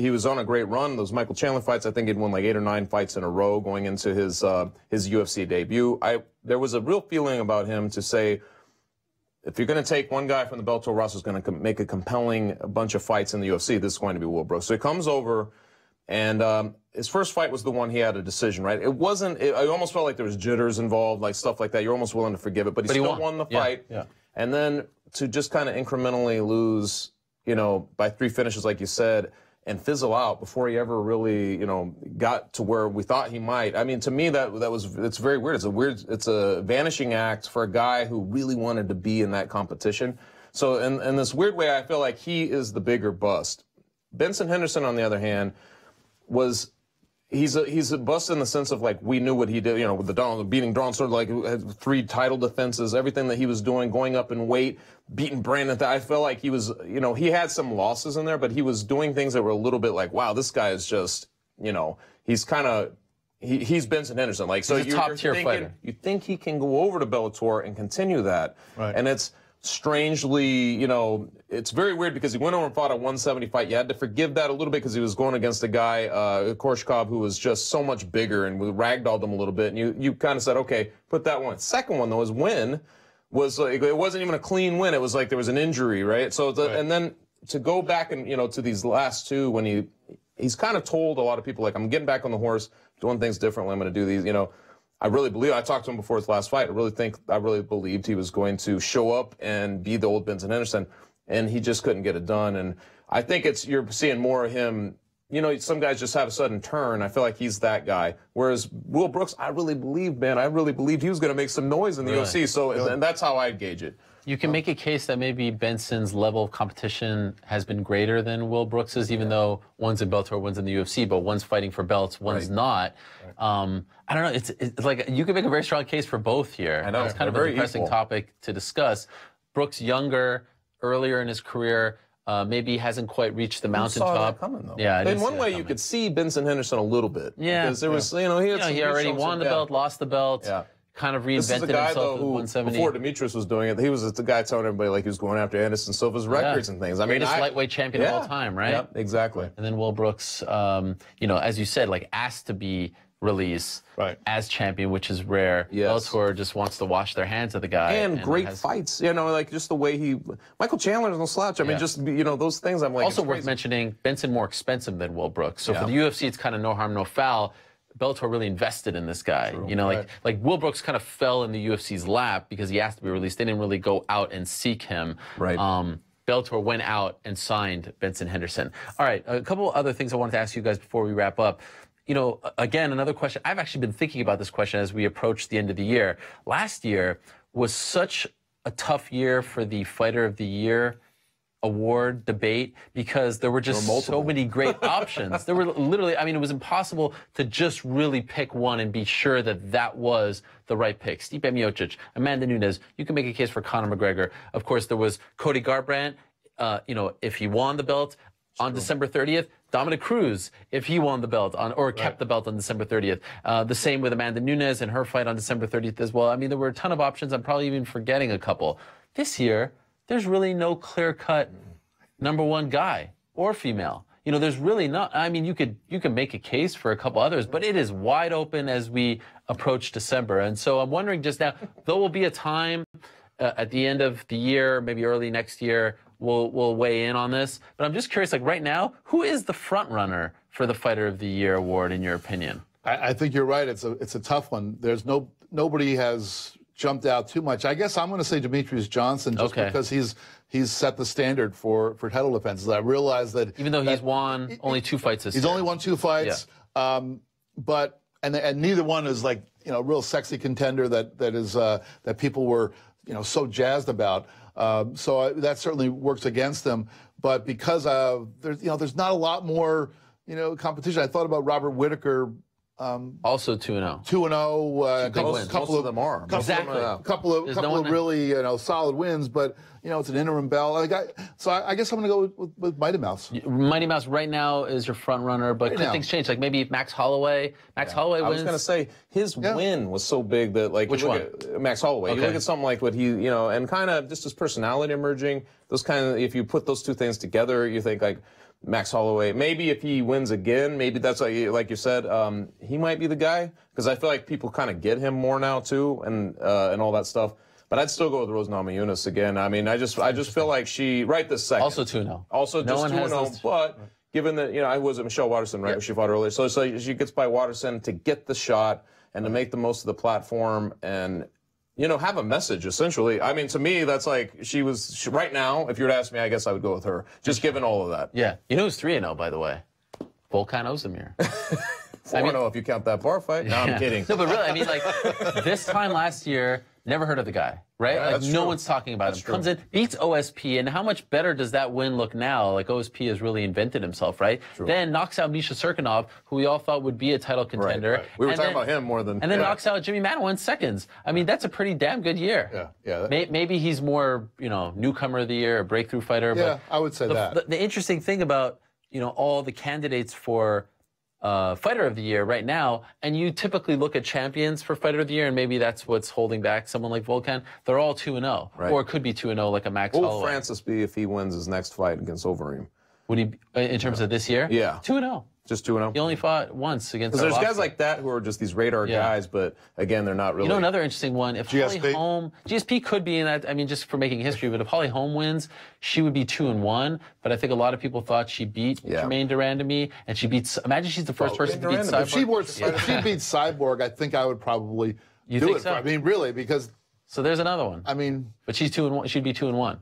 was on a great run. Those Michael Chandler fights, I think he'd won like 8 or 9 fights in a row going into his UFC debut. There was a real feeling about him to say, if you're going to take one guy from the Bellator roster who's going to make a compelling bunch of fights in the UFC, this is going to be Will Brooks. So he comes over, and his first fight was the one he had a decision, right? It almost felt like there was jitters involved, like stuff like that. You're almost willing to forgive it, but he still won the fight. Yeah. And then to just kind of incrementally lose, by 3 finishes, like you said, and fizzle out before he ever really, got to where we thought he might. I mean, to me, it's very weird. It's a vanishing act for a guy who really wanted to be in that competition. So in this weird way, I feel like he is the bigger bust. Benson Henderson, on the other hand, he's a bust in the sense of, like, we knew what he did, with the beating Dawn, sort of like had 3 title defenses, everything that he was doing, going up in weight, beating Brandon. I felt like he was, he had some losses in there, but he was doing things that were a little bit like, wow, this guy is just, he's kind of, he's Benson Henderson. Like, so
he's a top-tier fighter.
You think he can go over to Bellator and continue that.
Right.
And it's strangely, it's very weird because he went over and fought a 170 fight. You had to forgive that a little bit because he was going against a guy, Korshkov, who was just so much bigger, and we ragdolled him a little bit. And you kind of said, okay, put that one. Second one, though, his win was like, it wasn't even a clean win. It was like there was an injury, right? So, and then to go back and, to these last 2, when he's kind of told a lot of people, like, I'm getting back on the horse, doing things differently, I'm going to do these, I really believe, I talked to him before his last fight, I really believed he was going to show up and be the old Benson Henderson, and he just couldn't get it done. And I think you're seeing more of him, some guys just have a sudden turn. I feel like he's that guy. Whereas Will Brooks, I really believed he was going to make some noise in the UFC. So, and that's how I gauge it.
You can make a case that maybe Benson's level of competition has been greater than Will Brooks's, even though one's in Bellator, one's in the UFC, but one's fighting for belts, one's not. I don't know. It's like you can make a very strong case for both here.
I know.
It's kind of a depressing topic to discuss. Brooks younger, earlier in his career, maybe hasn't quite reached the mountaintop.
Saw that coming, though.
Yeah,
in one way, you could see Benson Henderson a little bit.
Yeah,
because there was, he
already won the belt, lost the belt.
Yeah.
kind of reinvented
this is the guy,
himself
though,
at
who,
170.
before Demetrius was doing it, he was the guy telling everybody like he was going after Anderson Silva's records and things. I mean,
lightweight champion of all time, right?
Yep, exactly.
And then Will Brooks, you know, as you said, like asked to be released as champion, which is rare. Bellator just wants to wash their hands of the guy.
And great fights, you know, like just the way Michael Chandler's no slouch. I mean, just, you know, those things I'm like.
Also worth mentioning, Benson more expensive than Will Brooks. So for the UFC, it's kind of no harm, no foul. Bellator really invested in this guy. You know, like Will Brooks kind of fell in the UFC's lap because he asked to be released. They didn't really go out and seek him. Bellator went out and signed Benson Henderson. All right, a couple other things I wanted to ask you guys before we wrap up. You know, again, another question. I've actually been thinking about this question as we approach the end of the year. Last year was such a tough year for the Fighter of the Year award debate because there were just so many great options. There were literally, I mean, it was impossible to just really pick one and be sure that that was the right pick. Stipe Miocic, Amanda Nunes, you can make a case for Conor McGregor. Of course, there was Cody Garbrandt, you know, if he won the belt on December 30th, Dominic Cruz, if he won the belt or kept the belt on December 30th. The same with Amanda Nunes and her fight on December 30th as well. I mean, there were a ton of options. I'm probably even forgetting a couple. This year, there's really no clear-cut #1 guy or female. You know, there's really not. I mean, you could make a case for a couple others, but it is wide open as we approach December. And so I'm wondering just now, there will be a time at the end of the year, maybe early next year, we'll weigh in on this. But I'm just curious, like right now, who is the front runner for the Fighter of the Year award in your opinion?
I think you're right. It's a tough one. There's nobody has jumped out too much. I guess I'm going to say Demetrius Johnson just because he's set the standard for title defenses. I realize that
even though he's won only 2 fights this year.
He's only won 2 fights, but neither one is like, you know, a real sexy contender that people were, you know, so jazzed about. So that certainly works against them. But because there's not a lot more, you know, competition. I thought about Robert Whittaker.
Also 2-0.
2-0. Couple of them are. Couple of really, you know, solid wins, but you know, it's an interim belt. So I guess I'm going to go with Mighty Mouse.
Mighty Mouse right now is your front runner, but could things change? Like maybe Max Holloway. Holloway wins.
I was going to say his win was so big that like
which one?
Max Holloway. You look at something like what he, you know, and kind of just his personality emerging. Those kind of, if you put those two things together, you think like Max Holloway. Maybe if he wins again, maybe that's like you said, he might be the guy because I feel like people kind of get him more now too, and all that stuff. But I'd still go with Rose Namajunas again. I mean, I just feel like she right this second.
Also 2-0.
Also just 2-0, but given that, you know, I was Michelle Watterson, right? She fought earlier, so she gets by Watterson to get the shot and to make the most of the platform and, you know, have a message, essentially. I mean, to me, that's like, right now, if you were to ask me, I guess I would go with her, just given all of that.
Yeah. You know who's 3-0, by the way? Volkan Oezdemir.
4-0 if you count that bar fight. No, I'm kidding.
No, but really, I mean, like, this time last year, never heard of the guy, right?
Yeah,
like, no one's talking about him. Comes in, beats OSP, and how much better does that win look now? Like, OSP has really invented himself, right? Then knocks out Misha Serkinov, who we all thought would be a title contender.
Right. We were talking about him more than...
And then knocks out Jimmy Manuwa in seconds. I mean, that's a pretty damn good year.
Yeah.
Maybe he's more, you know, newcomer of the year, a breakthrough fighter.
Yeah, I would say that.
The interesting thing about, you know, all the candidates for Fighter of the Year right now, and you typically look at champions for Fighter of the Year, and maybe that's what's holding back someone like Volkan. They're all 2-0, or it could be 2-0 like a Max Holloway.
What will Francis be if he wins his next fight against Overeem?
Would he, in terms of this year?
Yeah.
2-0.
Just 2-0?
He only fought once against
Because there's guys like that who are just these radar guys, but again, they're not really...
You know, another interesting one, if Holly Holm... GSP could be in that, I mean, just for making history, but if Holly Holm wins, she would be 2-1, but I think a lot of people thought she beat Jermaine Durandamy, and she beats... Imagine she's the first person to beat Cyborg.
If she beats Cyborg, I think I would probably do it. So? I mean, really, because...
So there's another one.
I mean...
But she's 2-1. She'd be 2-1.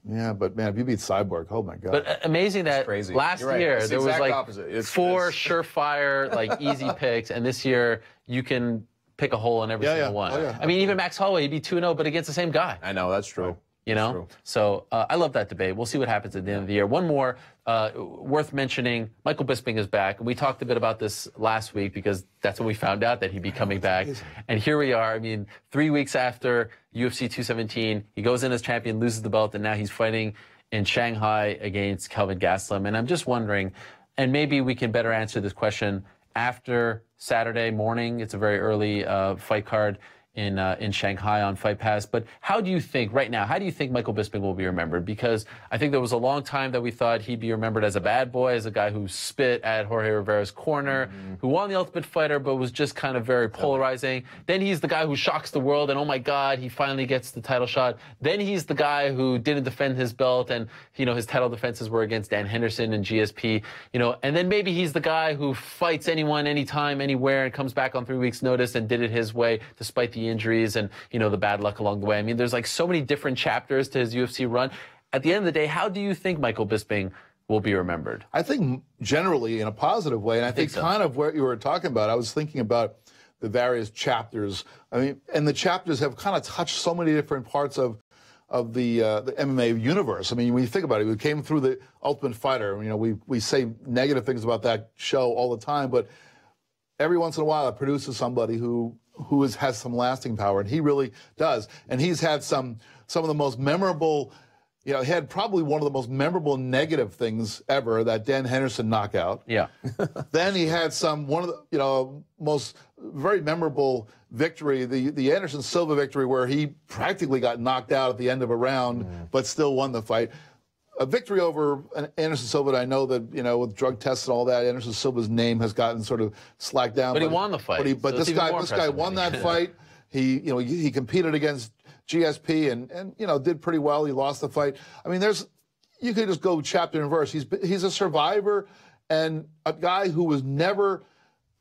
Yeah, but man, if you beat Cyborg, oh my God.
But amazing that last year there was like
opposite.
4 surefire, like easy picks, and this year you can pick a hole in every single one. I mean, even Max Holloway, he'd be 2-0, but against the same guy.
I know, that's true.
You know? So I love that debate. We'll see what happens at the end of the year. One more worth mentioning, Michael Bisping is back. We talked a bit about this last week because that's when we found out that he'd be coming back. And here we are. I mean, 3 weeks after UFC 217, he goes in as champion, loses the belt, and now he's fighting in Shanghai against Kelvin Gastelum. And I'm just wondering, and maybe we can better answer this question after Saturday morning. It's a very early fight card in Shanghai on Fight Pass. But how do you think, right now, how do you think Michael Bisping will be remembered? Because I think there was a long time that we thought he'd be remembered as a bad boy, as a guy who spit at Jorge Rivera's corner, who won the Ultimate Fighter, but was just kind of very polarizing. Then he's the guy who shocks the world, and oh my God, he finally gets the title shot. Then he's the guy who didn't defend his belt, and his title defenses were against Dan Henderson and GSP, and then maybe he's the guy who fights anyone, anytime, anywhere, and comes back on 3 weeks' notice and did it his way, despite the injuries and, the bad luck along the way. I mean, there's like so many different chapters to his UFC run. At the end of the day, how do you think Michael Bisping will be remembered?
I think generally in a positive way, and I think so. Kind of what you were talking about, I was thinking about the various chapters. I mean, and the chapters have kind of touched so many different parts of the MMA universe. I mean, when you think about it, we came through the Ultimate Fighter. We say negative things about that show all the time, but every once in a while it produces somebody who has some lasting power, and he really does. And he's had some of the most memorable, he had probably one of the most memorable negative things ever, that Dan Henderson knockout.
Yeah.
Then he had one of the, most very memorable victory, the Anderson Silva victory, where he practically got knocked out at the end of a round, but still won the fight. A victory over Anderson Silva, I know that, with drug tests and all that, Anderson Silva's name has gotten sort of slacked down.
But he won the fight.
But this guy won that fight. He competed against GSP and did pretty well. He lost the fight. I mean, you could just go chapter and verse. He's a survivor and a guy who was never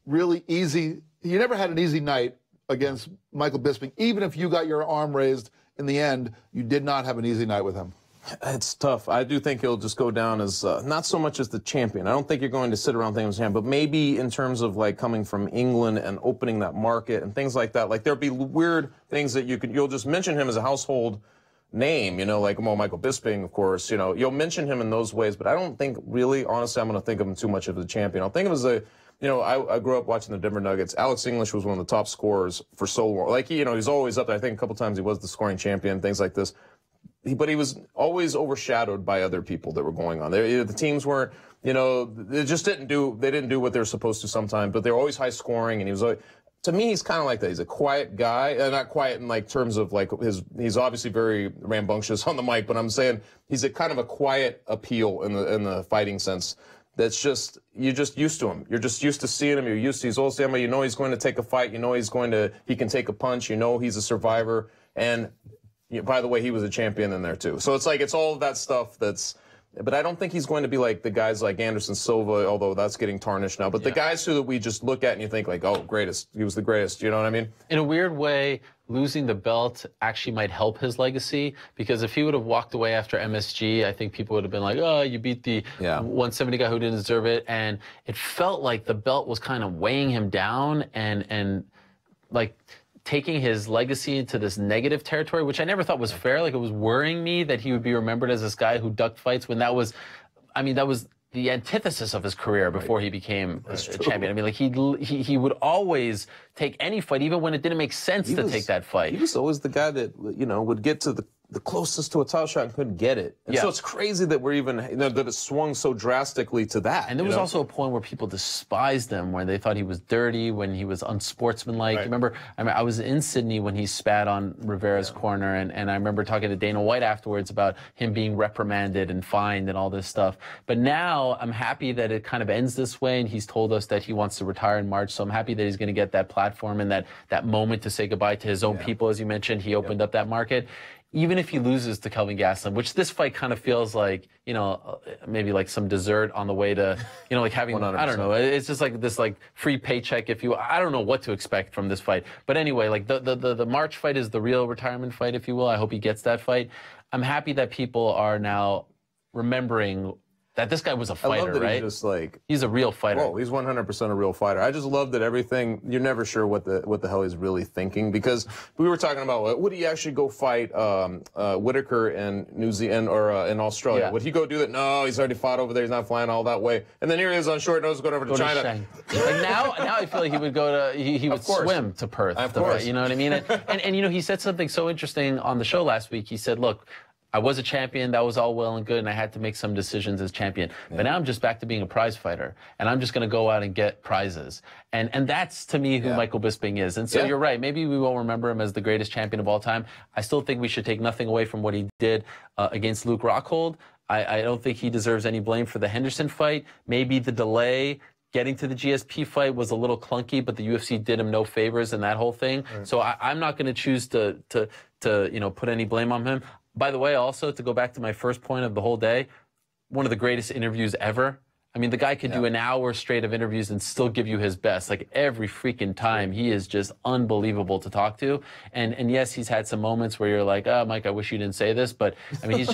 really easy. He never had an easy night against Michael Bisping. Even if you got your arm raised in the end, you did not have an easy night with him.
It's tough. I do think he'll just go down as not so much as the champion. I don't think you're going to sit around thinking he's champion, but maybe in terms of like coming from England and opening that market and things like that. Like there'll be weird things that you'll just mention him as a household name, like Michael Bisping, of course. You'll mention him in those ways, but I don't think really, honestly, I'm going to think of him too much as a champion. I'll think of him as I grew up watching the Denver Nuggets. Alex English was one of the top scorers for so long. Like he's always up there. I think a couple times he was the scoring champion, things like this. But he was always overshadowed by other people that were going on. The teams weren't, they just didn't do what they were supposed to sometimes, but they were always high scoring, and he was always, to me, he's kind of like that. He's a quiet guy, not quiet in like terms of like he's obviously very rambunctious on the mic, but I'm saying he's a kind of a quiet appeal in the fighting sense. That's just, you're just used to him. You're just used to seeing him. You're used to, he's always somebody, he's going to take a fight. He can take a punch. He's a survivor. And by the way, he was a champion in there too. So it's like, it's all of that stuff but I don't think he's going to be like the guys like Anderson Silva, although that's getting tarnished now. But the guys who we just look at and you think like, oh, greatest. He was the greatest. You know what I mean? In a weird way, losing the belt actually might help his legacy, because if he would have walked away after MSG, I think people would have been like, oh, you beat the 170 guy who didn't deserve it. And it felt like the belt was kind of weighing him down and like taking his legacy into this negative territory, which I never thought was fair. Like, it was worrying me that he would be remembered as this guy who ducked fights when that was the antithesis of his career before he became a champion. I mean, like he would always take any fight, even when it didn't make sense to take that fight. He was always the guy that, would get to the closest to a title shot and couldn't get it. And so it's crazy that we're even, that it swung so drastically to that. And there was also a point where people despised him, where they thought he was dirty, when he was unsportsmanlike. Right. Remember, I was in Sydney when he spat on Rivera's corner, and I remember talking to Dana White afterwards about him being reprimanded and fined and all this stuff. But now I'm happy that it kind of ends this way, and he's told us that he wants to retire in March. So I'm happy that he's going to get that platform and that moment to say goodbye to his own people. As you mentioned, he opened up that market. Even if he loses to Kelvin Gastelum, which this fight kind of feels like, maybe like some dessert on the way to, like having, 100%. I don't know, it's just like this like free paycheck, I don't know what to expect from this fight. But anyway, like the March fight is the real retirement fight, if you will. I hope he gets that fight. I'm happy that people are now remembering that this guy was a fighter, right? He's just like, he's a real fighter. Oh, he's 100% a real fighter. I just love that everything, you're never sure what the hell he's really thinking, because we were talking about, would he actually go fight Whitaker in New Zealand or in Australia? Yeah. Would he go do that? No, he's already fought over there. He's not flying all that way. And then here he is on short nose going over to China. Like now I feel like he would go to, he would swim to Perth. Of course. You know what I mean? And he said something so interesting on the show last week. He said, look,
I was a champion. That was all well and good, and I had to make some decisions as champion. But now I'm just back to being a prize fighter, and I'm just going to go out and get prizes. And that's, to me, who Michael Bisping is. And so you're right. Maybe we won't remember him as the greatest champion of all time. I still think we should take nothing away from what he did against Luke Rockhold. I don't think he deserves any blame for the Henderson fight. Maybe the delay getting to the GSP fight was a little clunky, but the UFC did him no favors in that whole thing. Right. So I'm not going to choose to put any blame on him. By the way, also, to go back to my first point of the whole day, one of the greatest interviews ever. I mean, the guy could do an hour straight of interviews and still give you his best. Like, every freaking time, he is just unbelievable to talk to. And yes, he's had some moments where you're like, oh, Mike, I wish you didn't say this. But, I mean,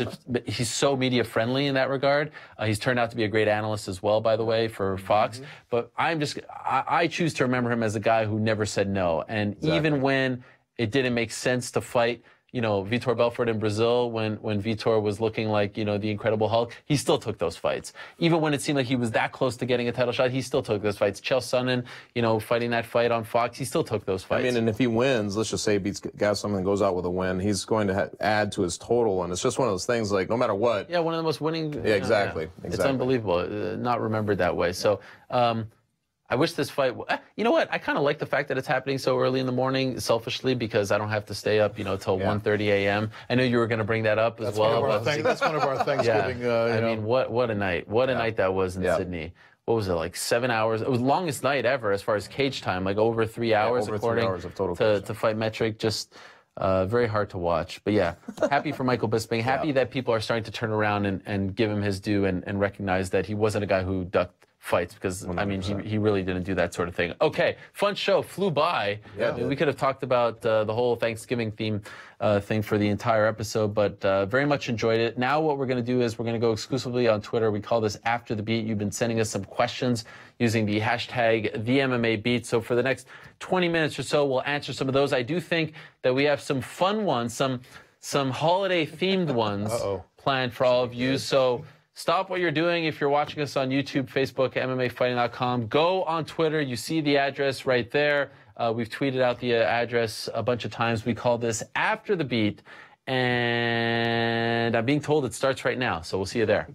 he's so media friendly in that regard. He's turned out to be a great analyst as well, by the way, for Fox. But I choose to remember him as a guy who never said no. And even when it didn't make sense to fight, you know, Vitor Belfort in Brazil, when Vitor was looking like, you know, the Incredible Hulk, he still took those fights. Even when it seemed like he was that close to getting a title shot, he still took those fights. Chael Sonnen, you know, fighting that fight on Fox, he still took those fights.
I mean, and if he wins, let's just say beats Gastelum and goes out with a win, he's going to add to his total, and it's just one of those things, like, no matter what.
Yeah, one of the most winning.
Yeah, exactly.
It's unbelievable. Not remembered that way. So, I wish this fight, you know what, I kind of like the fact that it's happening so early in the morning, selfishly, because I don't have to stay up, you know, till 1:30 a.m. I know you were going to bring that up as well.
That's one of our Thanksgiving.
I mean, what a night. What a night that was in Sydney. What was it, like 7 hours? It was the longest night ever as far as cage time, like over 3 hours, according
3 hours of total
to Fight Metric. Just very hard to watch. But yeah, happy for Michael Bisping. Happy that people are starting to turn around and give him his due and recognize that he wasn't a guy who ducked fights, because 100%. I mean, he really didn't do that sort of thing. Okay, fun show, flew by. I mean, we could have talked about the whole Thanksgiving theme thing for the entire episode, but very much enjoyed it. Now what we're going to do is we're going to go exclusively on Twitter. We call this After the Beat. You've been sending us some questions using the hashtag #TheMMABeat. So for the next 20 minutes or so, we'll answer some of those. I do think that we have some fun ones, some holiday-themed ones planned for all of you. So stop what you're doing. If you're watching us on YouTube, Facebook, MMAfighting.com, go on Twitter. You see the address right there. We've tweeted out the address a bunch of times. We call this After the Beat, and I'm being told it starts right now, so we'll see you there.